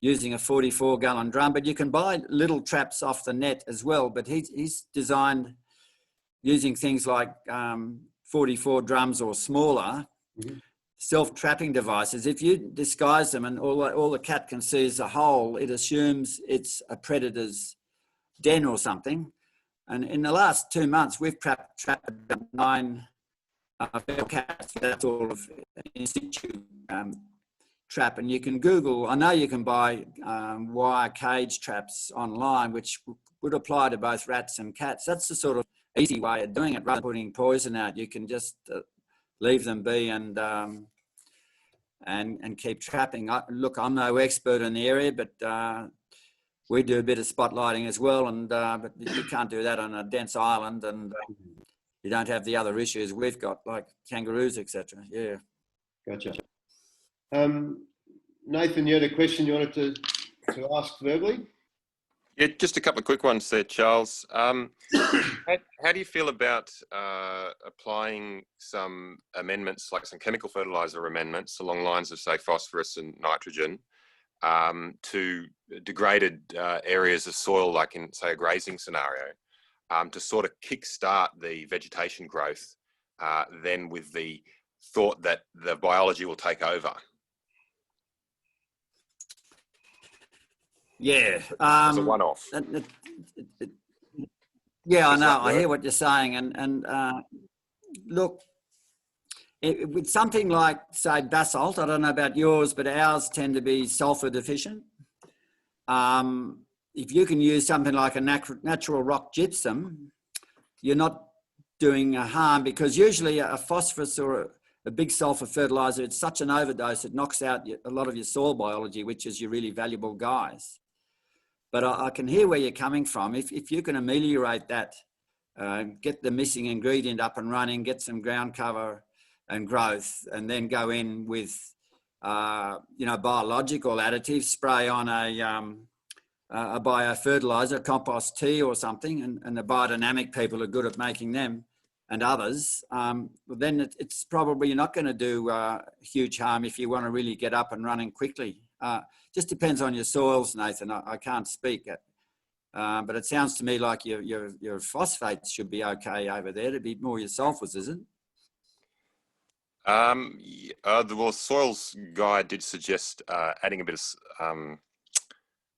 using a 44-gallon drum, but you can buy little traps off the net as well. But he's designed using things like 44 drums or smaller, self-trapping devices. If you disguise them and all the cat can see is a hole, it assumes it's a predator's den or something. And in the last 2 months, we've trapped about 9 feral cats. That's all of in situ trap. And you can Google, I know you can buy wire cage traps online, which would apply to both rats and cats. That's the sort of easy way of doing it. Rather than putting poison out, you can just leave them be and keep trapping. Look, I'm no expert in the area, but we do a bit of spotlighting as well, but you can't do that on a dense island, and you don't have the other issues we've got, like kangaroos, etc. Yeah.
Gotcha. Nathan, you had a question you wanted to ask verbally?
Yeah, just a couple of quick ones there, Charles. How do you feel about applying some amendments, like some chemical fertiliser amendments along lines of, say, phosphorus and nitrogen, to degraded areas of soil, like in, say, a grazing scenario, to sort of kickstart the vegetation growth, then with the thought that the biology will take over?
Yeah.
As a one-off.
Yeah, I know. I hear what you're saying. And look, with something like, say, basalt, I don't know about yours, but ours tend to be sulfur deficient. If you can use something like a natural rock gypsum, you're not doing harm, because usually a phosphorus or a big sulfur fertilizer, it's such an overdose, it knocks out a lot of your soil biology, which is your really valuable guys. But I can hear where you're coming from. If you can ameliorate that, get the missing ingredient up and running, get some ground cover and growth, and then go in with, biological additives, spray on a biofertilizer, compost tea or something, and the biodynamic people are good at making them, and others, then it's probably not going to do huge harm if you want to really get up and running quickly. Just depends on your soils, Nathan. I can't speak, but it sounds to me like your phosphates should be okay over there. To be more your sulfurs, is it?
The soils guide did suggest adding a bit of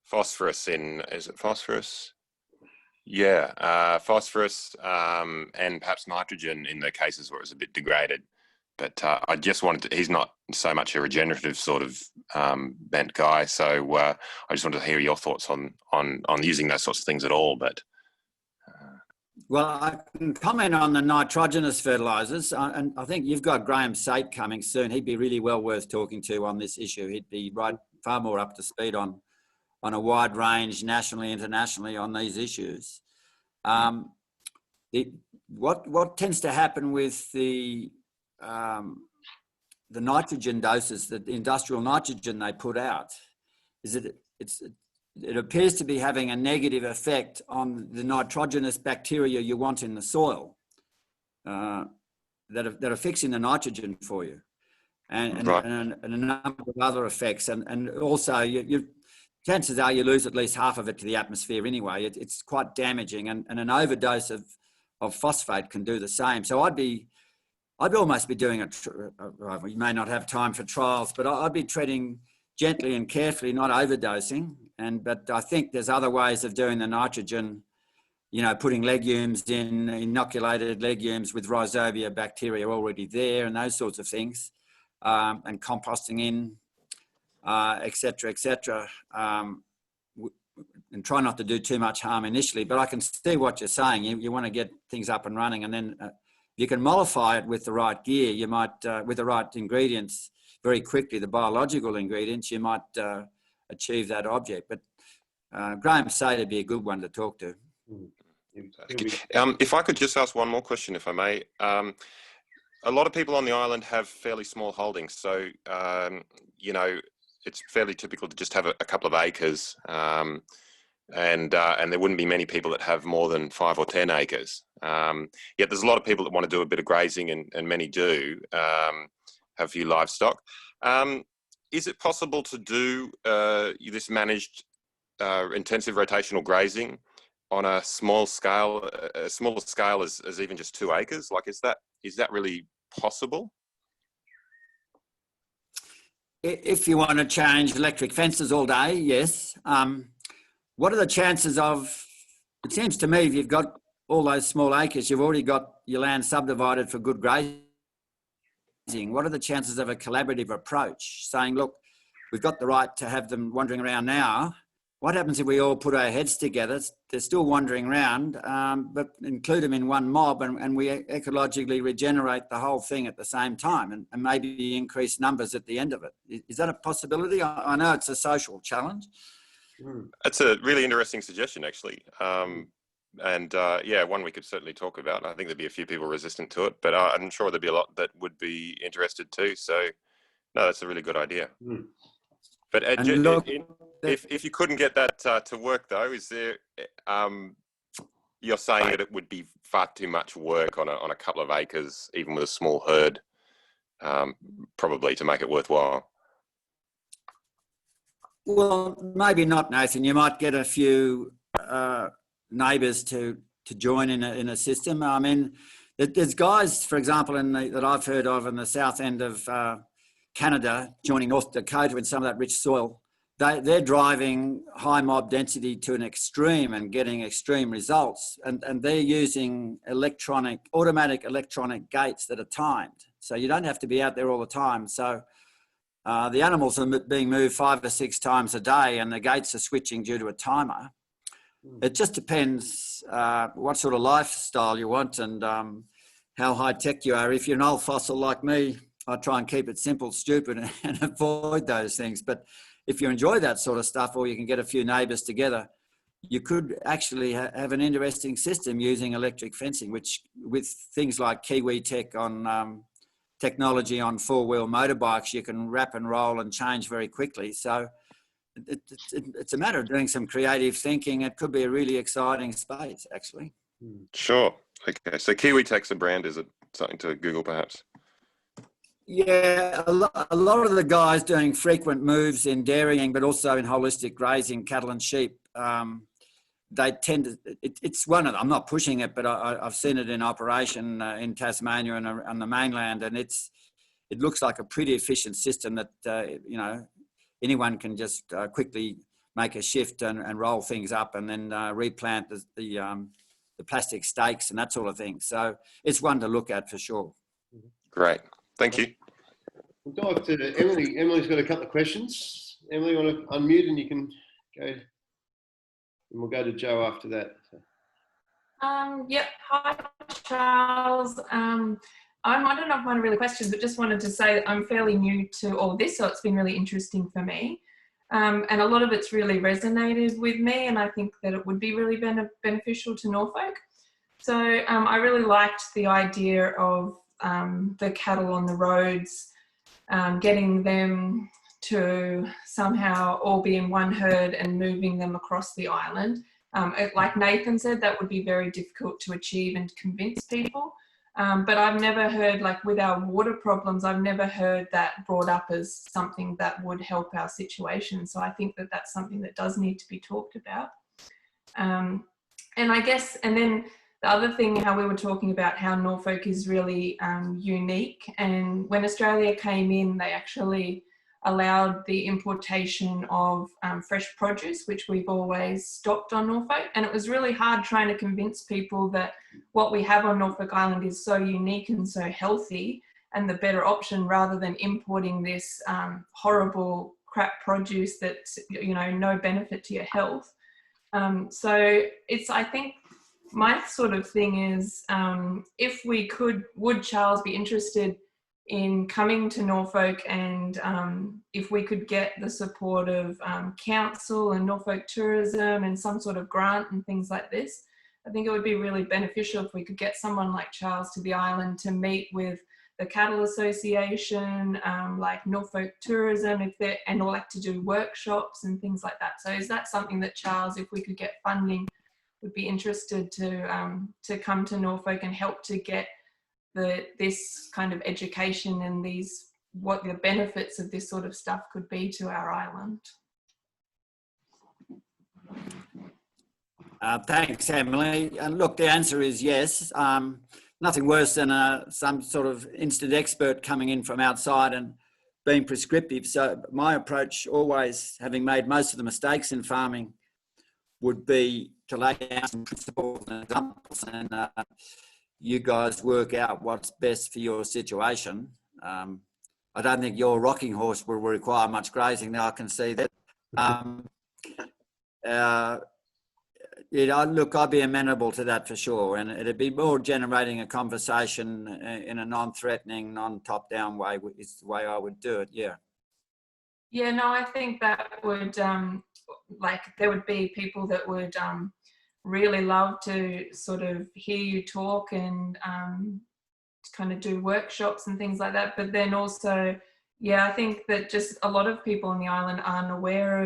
phosphorus in. Is it phosphorus? Yeah, phosphorus and perhaps nitrogen in the cases where it was a bit degraded. But I just wanted to, he's not so much a regenerative sort of bent guy, so I just wanted to hear your thoughts on using those sorts of things at all. But
well, I can comment on the nitrogenous fertilisers, and I think you've got Graham Sate coming soon. He'd be really well worth talking to on this issue. He'd be far more up to speed on a wide range, nationally, internationally, on these issues. What tends to happen with the nitrogen doses, the industrial nitrogen they put out, is that it appears to be having a negative effect on the nitrogenous bacteria you want in the soil that are fixing the nitrogen for you, and a number of other effects, and also chances are you lose at least half of it to the atmosphere anyway. It's quite damaging, and an overdose of phosphate can do the same. So I'd be I'd almost be doing you may not have time for trials, but I'd be treading gently and carefully, not overdosing. But I think there's other ways of doing the nitrogen, putting legumes in, inoculated legumes with rhizobia bacteria already there and those sorts of things, and composting in, et cetera, and try not to do too much harm initially. But I can see what you're saying. You want to get things up and running, and then you can mollify it with the right gear. You might, with the right ingredients, very quickly, the biological ingredients, you might achieve that object. But Graham Sade would be a good one to talk to.
If I could just ask one more question, if I may. A lot of people on the island have fairly small holdings, so it's fairly typical to just have a couple of acres, and there wouldn't be many people that have more than 5 or 10 acres. Yet there's a lot of people that want to do a bit of grazing, and many do have a few livestock. Is it possible to do this managed intensive rotational grazing on a small scale, as smaller scale as even just 2 acres? Like, is that really possible?
If you want to change electric fences all day, yes. What are the chances of, it seems to me, if you've got all those small acres, you've already got your land subdivided for good grazing. What are the chances of a collaborative approach saying, look, we've got the right to have them wandering around now. What happens if we all put our heads together? They're still wandering around, but include them in one mob, and we ecologically regenerate the whole thing at the same time, and maybe increase numbers at the end of it. Is that a possibility? I know it's a social challenge.
That's a really interesting suggestion, actually. Yeah, one we could certainly talk about. I think there'd be a few people resistant to it, but I'm sure there'd be a lot that would be interested too. So, no, that's a really good idea. But if you couldn't get that to work, though, is there? You're saying that it would be far too much work on a couple of acres, even with a small herd, probably, to make it worthwhile.
Well, maybe not, Nathan. You might get a few neighbours to join in a system. I mean, there's guys, for example, that I've heard of in the south end of Canada, joining North Dakota in some of that rich soil. They're driving high mob density to an extreme and getting extreme results. And they're using automatic electronic gates that are timed. So you don't have to be out there all the time. So the animals are being moved 5 or 6 times a day, and the gates are switching due to a timer. It just depends what sort of lifestyle you want and how high tech you are. If you're an old fossil like me, I try and keep it simple, stupid, and avoid those things. But if you enjoy that sort of stuff, or you can get a few neighbours together, you could actually have an interesting system using electric fencing, which with things like Kiwi Tech on technology on 4-wheel motorbikes, you can wrap and roll and change very quickly. So it's a matter of doing some creative thinking. It could be a really exciting space, actually.
Sure. Okay. So Kiwi Tech's a brand. Is it something to Google, perhaps?
Yeah, a lot of the guys doing frequent moves in dairying, but also in holistic grazing, cattle and sheep, they tend to, it's one of them. I'm not pushing it, but I've seen it in operation in Tasmania and on the mainland, and it looks like a pretty efficient system that, anyone can just quickly make a shift and roll things up, and then replant the plastic stakes and that sort of thing. So it's one to look at for sure.
Great. Thank you.
We'll dive to Emily. Emily's got a couple of questions. Emily, you want to unmute and you can go, and we'll go to Joe after that.
Yep. Hi, Charles. I don't know if mine are really questions, but just wanted to say that I'm fairly new to all this, so it's been really interesting for me. And a lot of it's really resonated with me, and I think that it would be really beneficial to Norfolk. So I really liked the idea of the cattle on the roads, getting them to somehow all be in one herd and moving them across the island. Like Nathan said, that would be very difficult to achieve and convince people. But I've never heard, like with our water problems, I've never heard that brought up as something that would help our situation. So I think that that's something that does need to be talked about. And I guess, and then The other thing, how we were talking about how Norfolk is really unique, and when Australia came in, they actually allowed the importation of fresh produce, which we've always stopped on Norfolk. And it was really hard trying to convince people that what we have on Norfolk Island is so unique and so healthy, and the better option rather than importing this horrible crap produce that's, you know, no benefit to your health. So it's, I think, my sort of thing is, if we could, would Charles be interested in coming to Norfolk, and if we could get the support of council and Norfolk Tourism and some sort of grant and things like this, I think it would be really beneficial if we could get someone like Charles to the island to meet with the Cattle Association, like Norfolk Tourism, if they're, and all, like to do workshops and things like that. So is that something that Charles, if we could get funding, would be interested to come to Norfolk and help to get this kind of education and these, what the benefits of this sort of stuff could be to our island?
Thanks, Emily. And look, the answer is yes. Nothing worse than some sort of instant expert coming in from outside and being prescriptive. So my approach, always having made most of the mistakes in farming, would be to lay down some principles and examples, and you guys work out what's best for your situation. I don't think your rocking horse will require much grazing. Now I can see that. Look, I'd be amenable to that for sure, and it'd be more generating a conversation in a non-threatening, non-top-down way is the way I would do it. Yeah.
Yeah, no, I think that would, like, there would be people that would really love to sort of hear you talk and kind of do workshops and things like that. But then also, yeah, I think that just a lot of people on the island aren't aware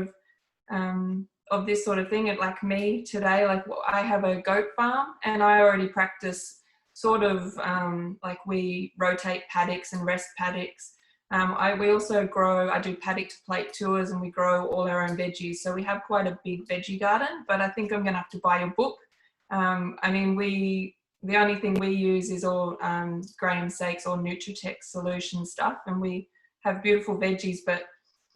of this sort of thing. Like me today, like I have a goat farm, and I already practice sort of like we rotate paddocks and rest paddocks. We also grow, I do paddock to plate tours, and we grow all our own veggies. So we have quite a big veggie garden, but I think I'm going to have to buy your book. I mean, the only thing we use is all grain sakes or Nutritech solution stuff, and we have beautiful veggies, but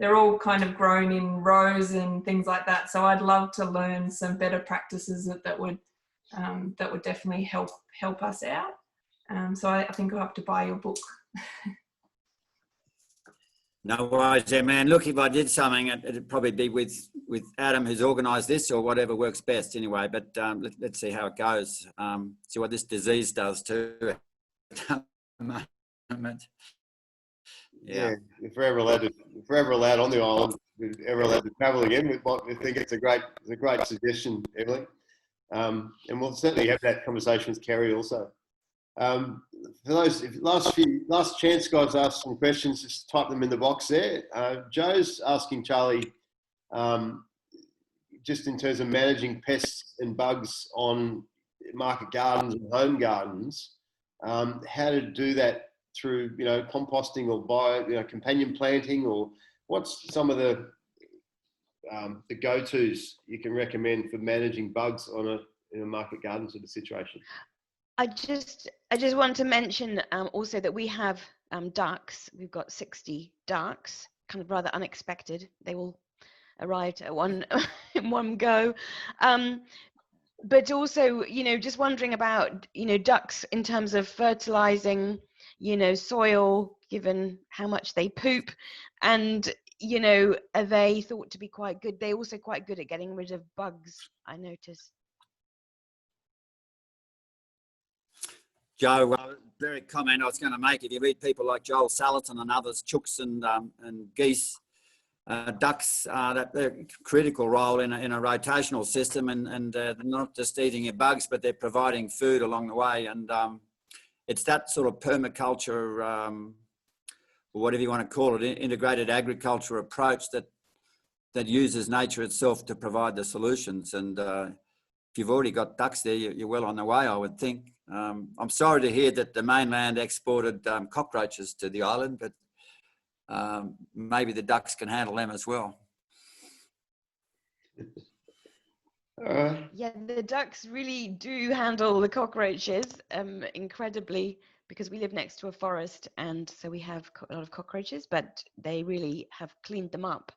they're all kind of grown in rows and things like that. So I'd love to learn some better practices that would definitely help us out. So I think I'll have to buy your book.
No worries there, man. Look, if I did something, it'd probably be with Adam, who's organised this, or whatever works best anyway. But let's see how it goes. See what this disease does too.
Yeah, if we're ever allowed on the island, if we're ever allowed to travel again, we think it's a great suggestion, Emily. And we'll certainly have that conversation with Kerry also. For those last chance, guys, ask some questions. Just type them in the box there. Joe's asking Charlie, just in terms of managing pests and bugs on market gardens and home gardens, how to do that through, you know, composting or companion planting, or what's some of the go-tos you can recommend for managing bugs in a market garden sort of situation?
I just want to mention also that we have ducks. We've got 60 ducks, kind of rather unexpected. They all arrived at in one go. But also, you know, just wondering about, you know, ducks in terms of fertilizing, you know, soil, given how much they poop, and, you know, are they thought to be quite good? They're also quite good at getting rid of bugs, I noticed.
Joe, very comment I was going to make. If you read people like Joel Salatin and others, chooks and geese, ducks, they're a critical role in a rotational system, and they're not just eating your bugs, but they're providing food along the way. And it's that sort of permaculture, or whatever you want to call it, integrated agriculture approach that uses nature itself to provide the solutions. And if you've already got ducks there, you're well on the way, I would think. I'm sorry to hear that the mainland exported cockroaches to the island, but maybe the ducks can handle them as well.
Yeah, the ducks really do handle the cockroaches incredibly, because we live next to a forest, and so we have a lot of cockroaches, but they really have cleaned them up.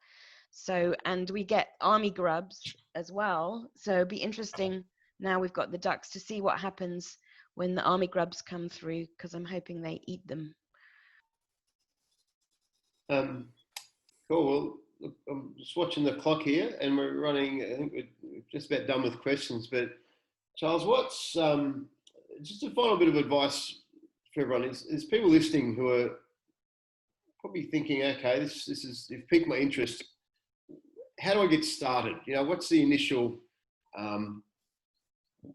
So, and we get army grubs as well. So it'd be interesting now we've got the ducks to see what happens when the army grubs come through, because I'm hoping they eat them.
Cool. Well, look, I'm just watching the clock here, and we're running. I think we're just about done with questions. But Charles, what's just a final bit of advice for everyone? Is people listening who are probably thinking, okay, this is, you've piqued my interest. How do I get started? You know, what's the initial,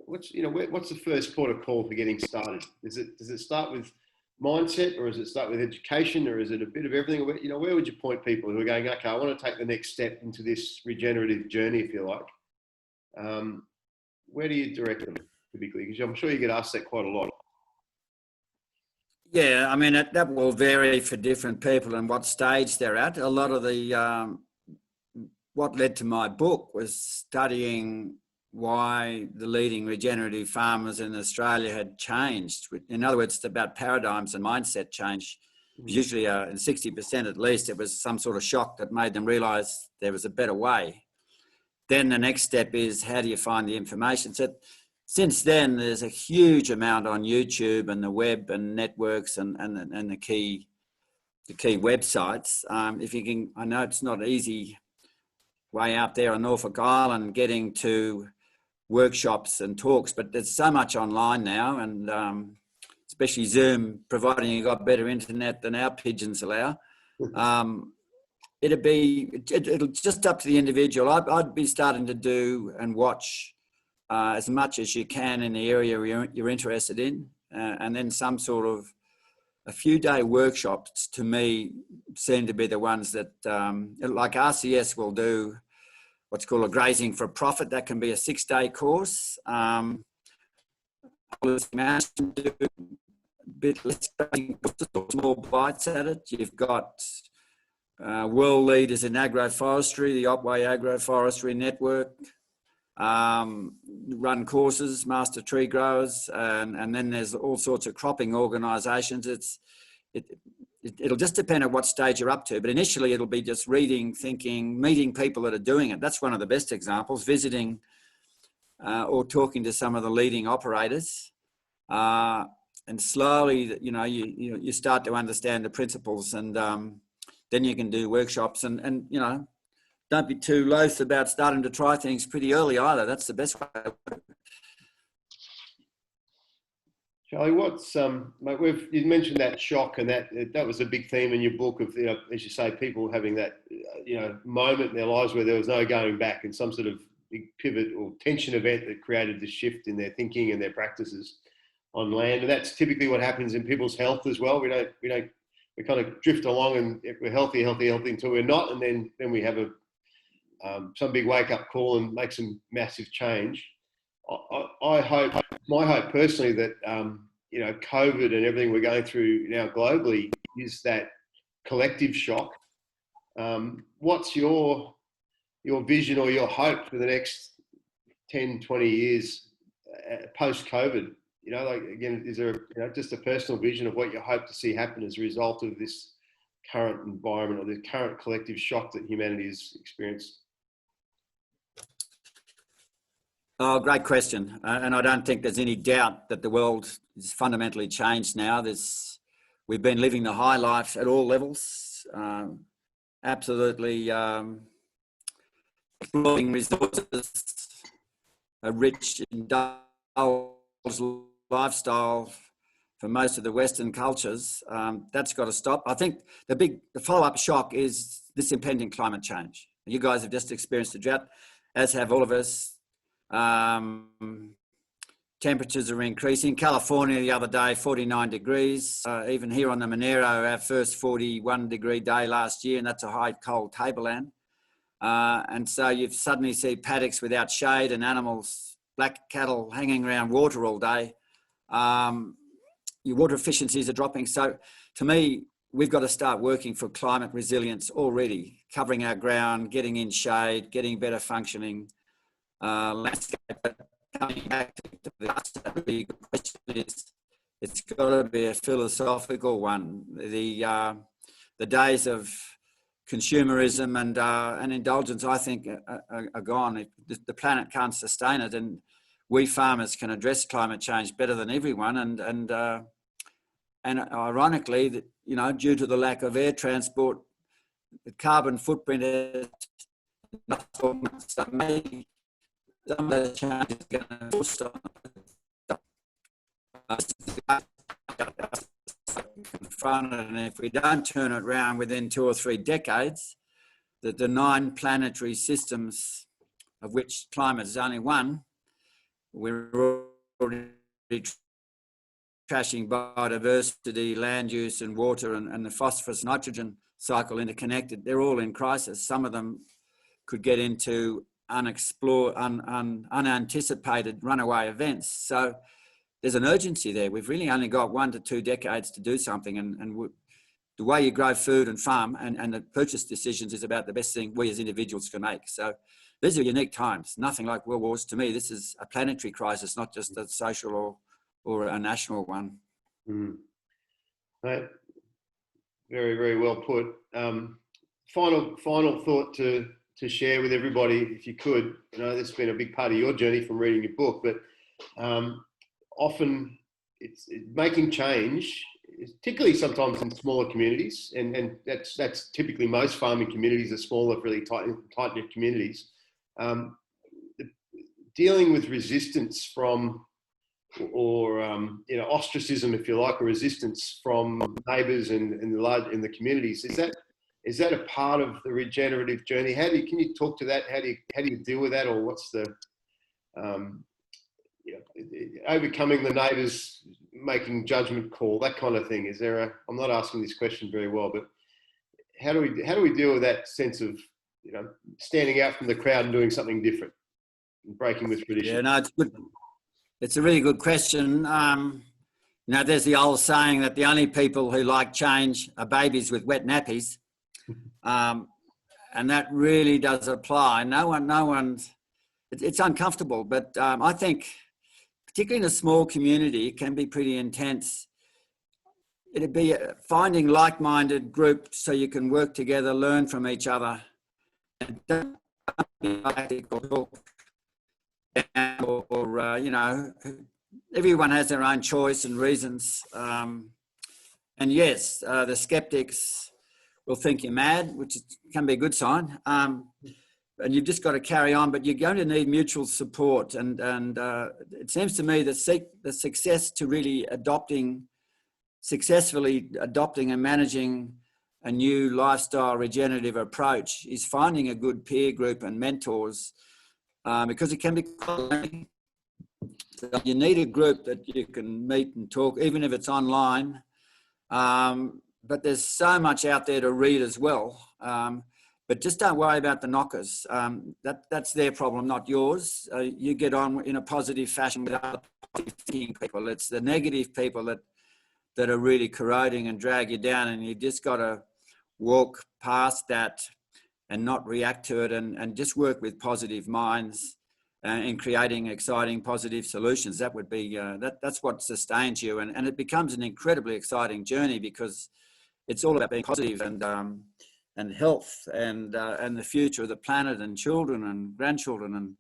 what's the first port of call for getting started? Does it start with mindset, or does it start with education, or is it a bit of everything? You know, where would you point people who are going, okay, I want to take the next step into this regenerative journey, if you like? Where do you direct them typically? Because I'm sure you get asked that quite a lot.
Yeah, I mean, that will vary for different people and what stage they're at. A lot of the, what led to my book was studying why the leading regenerative farmers in Australia had changed. In other words, it's about paradigms and mindset change. Usually in 60% at least, it was some sort of shock that made them realise there was a better way. Then the next step is, how do you find the information? So since then, there's a huge amount on YouTube and the web and networks and the key websites. If you can, I know it's not easy way out there on Norfolk Island getting to workshops and talks, but there's so much online now, and especially Zoom, providing you've got better internet than our pigeons allow. It'll just up to the individual. I'd be starting to do and watch as much as you can in the area you're interested in, and then some sort of a few day workshops to me seem to be the ones that, like RCS will do what's called a grazing for profit. That can be a 6-day course. Massy do a bit less grazing, small bites at it. You've got world leaders in agroforestry, the Otway Agroforestry Network, run courses, master tree growers, and then there's all sorts of cropping organisations. It'll just depend on what stage you're up to, but initially it'll be just reading, thinking, meeting people that are doing it. That's one of the best examples, visiting or talking to some of the leading operators, and slowly, you start to understand the principles, and then you can do workshops, and don't be too loath about starting to try things pretty early either. That's the best way.
Charlie, what's mate, you mentioned that shock, and that was a big theme in your book of, as you say, people having that moment in their lives where there was no going back, and some sort of big pivot or tension event that created this shift in their thinking and their practices on land. And that's typically what happens in people's health as well. We kind of drift along, and we're healthy until we're not, and then we have some big wake up call and make some massive change. I hope, my hope personally, that COVID and everything we're going through now globally is that collective shock. What's your vision or your hope for the next 10, 20 years post COVID? Again, is there just a personal vision of what you hope to see happen as a result of this current environment or the current collective shock that humanity has experienced?
Oh, great question. And I don't think there's any doubt that the world is fundamentally changed now. We've been living the high life at all levels, absolutely exploiting resources, a rich, indulged lifestyle for most of the Western cultures. That's got to stop. I think the follow-up shock is this impending climate change. You guys have just experienced the drought, as have all of us. Temperatures are increasing. California the other day, 49 degrees. Even here on the Monero, our first 41 degree day last year, and that's a high cold tableland. And so you suddenly see paddocks without shade and animals, black cattle hanging around water all day. Your water efficiencies are dropping. So to me, we've got to start working for climate resilience already, covering our ground, getting in shade, getting better functioning landscape. But coming back to the really good question is, it's got to be a philosophical one. The days of consumerism and indulgence, I think, are gone. The planet can't sustain it, and we farmers can address climate change better than everyone. And ironically, you know, due to the lack of air transport, the carbon footprint is not so much. So maybe some of the change is going to force confronted, and if we don't turn it around within 2 or 3 decades, that the 9 planetary systems, of which climate is only one, we're already trashing biodiversity, land use and water, and the phosphorus nitrogen cycle interconnected. They're all in crisis. Some of them could get into unexplored, unanticipated runaway events. So there's an urgency there. We've really only got 1 to 2 decades to do something, and the way you grow food and farm and the purchase decisions is about the best thing we as individuals can make. So these are unique times, nothing like world wars. To me, this is a planetary crisis, not just a social or a national one.
Right. Very, very well put. Final thought to share with everybody, if you could. You know, this has been a big part of your journey from reading your book, but often it's making change, particularly sometimes in smaller communities, and that's typically most farming communities are smaller, really tight-knit communities. Dealing with resistance from, or you know, ostracism, if you like, or resistance from neighbours in the communities, is that a part of the regenerative journey? Can you talk to that? How do you deal with that, or what's the overcoming the neighbours making judgment call, that kind of thing? Is there I'm not asking this question very well, but how do we deal with that sense of, you know, standing out from the crowd and doing something different and breaking with tradition?
Yeah, no, it's good. It's a really good question. You know, there's the old saying that the only people who like change are babies with wet nappies. And that really does apply. No one, it's uncomfortable, but I think, particularly in a small community, it can be pretty intense. It'd be finding like-minded groups so you can work together, learn from each other, and don't be or you know, everyone has their own choice and reasons. And yes, the skeptics will think you're mad, which can be a good sign. And you've just got to carry on, but you're going to need mutual support. And it seems to me that the success to really successfully adopting and managing a new lifestyle regenerative approach is finding a good peer group and mentors, because it can be quite. So you need a group that you can meet and talk, even if it's online. But there's so much out there to read as well. But just don't worry about the knockers. That's their problem, not yours. You get on in a positive fashion with other positive thinking people. It's the negative people that are really corroding and drag you down, and you just got to walk past that and not react to it, and just work with positive minds in creating exciting, positive solutions. That would be, that's what sustains you. And it becomes an incredibly exciting journey, because it's all about being positive and health and the future of the planet and children and grandchildren. And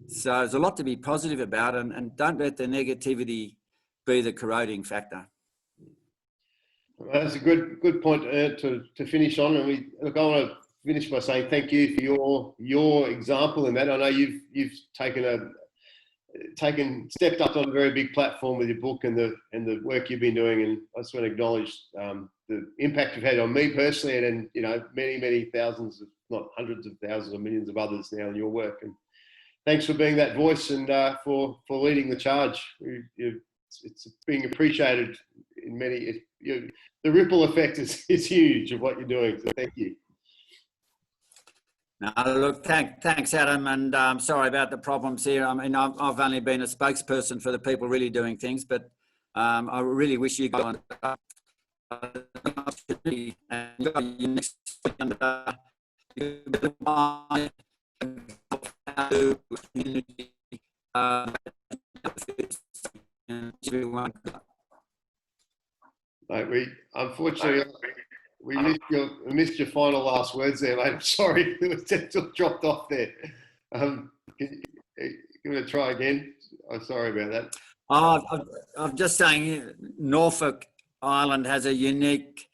so there's a lot to be positive about, and don't let the negativity be the corroding factor.
Well, that's a good point to finish on. And I want to finish by saying thank you for your example in that. I know you've stepped up on a very big platform with your book and the work you've been doing, and I just want to acknowledge the impact you've had on me personally, and you know, many thousands, if not hundreds of thousands or millions of others now in your work. And thanks for being that voice and for leading the charge. It's being appreciated in many. The ripple effect is huge of what you're doing. So thank you.
No, look, thanks, Adam, and I'm sorry about the problems here. I mean, I've only been a spokesperson for the people really doing things, but I really wish you guys to community, everyone.
Mate, we unfortunately we missed your final last words there, mate. I'm sorry, it just dropped off there. Can you try again? I'm sorry about that.
I'm just saying Norfolk Island has a unique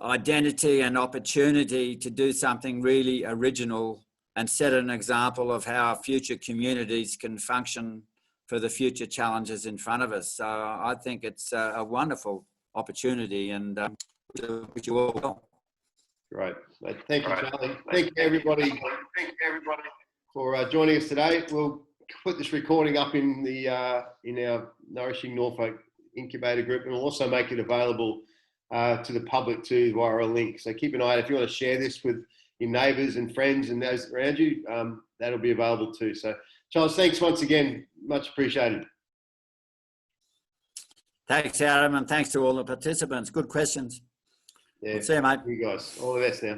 identity and opportunity to do something really original and set an example of how future communities can function for the future challenges in front of us. So I think it's a wonderful opportunity, and wish you all well.
Great. Thank you, Charlie. Thank you, everybody, for joining us today. We'll put this recording up in our Nourishing Norfolk Incubator group, and we'll also make it available to the public too via a link. So keep an eye out. If you want to share this with your neighbours and friends and those around you, that'll be available too. So Charles, thanks once again. Much appreciated.
Thanks, Adam, and thanks to all the participants. Good questions.
Yeah.
We'll see you, mate.
You guys. All the best now.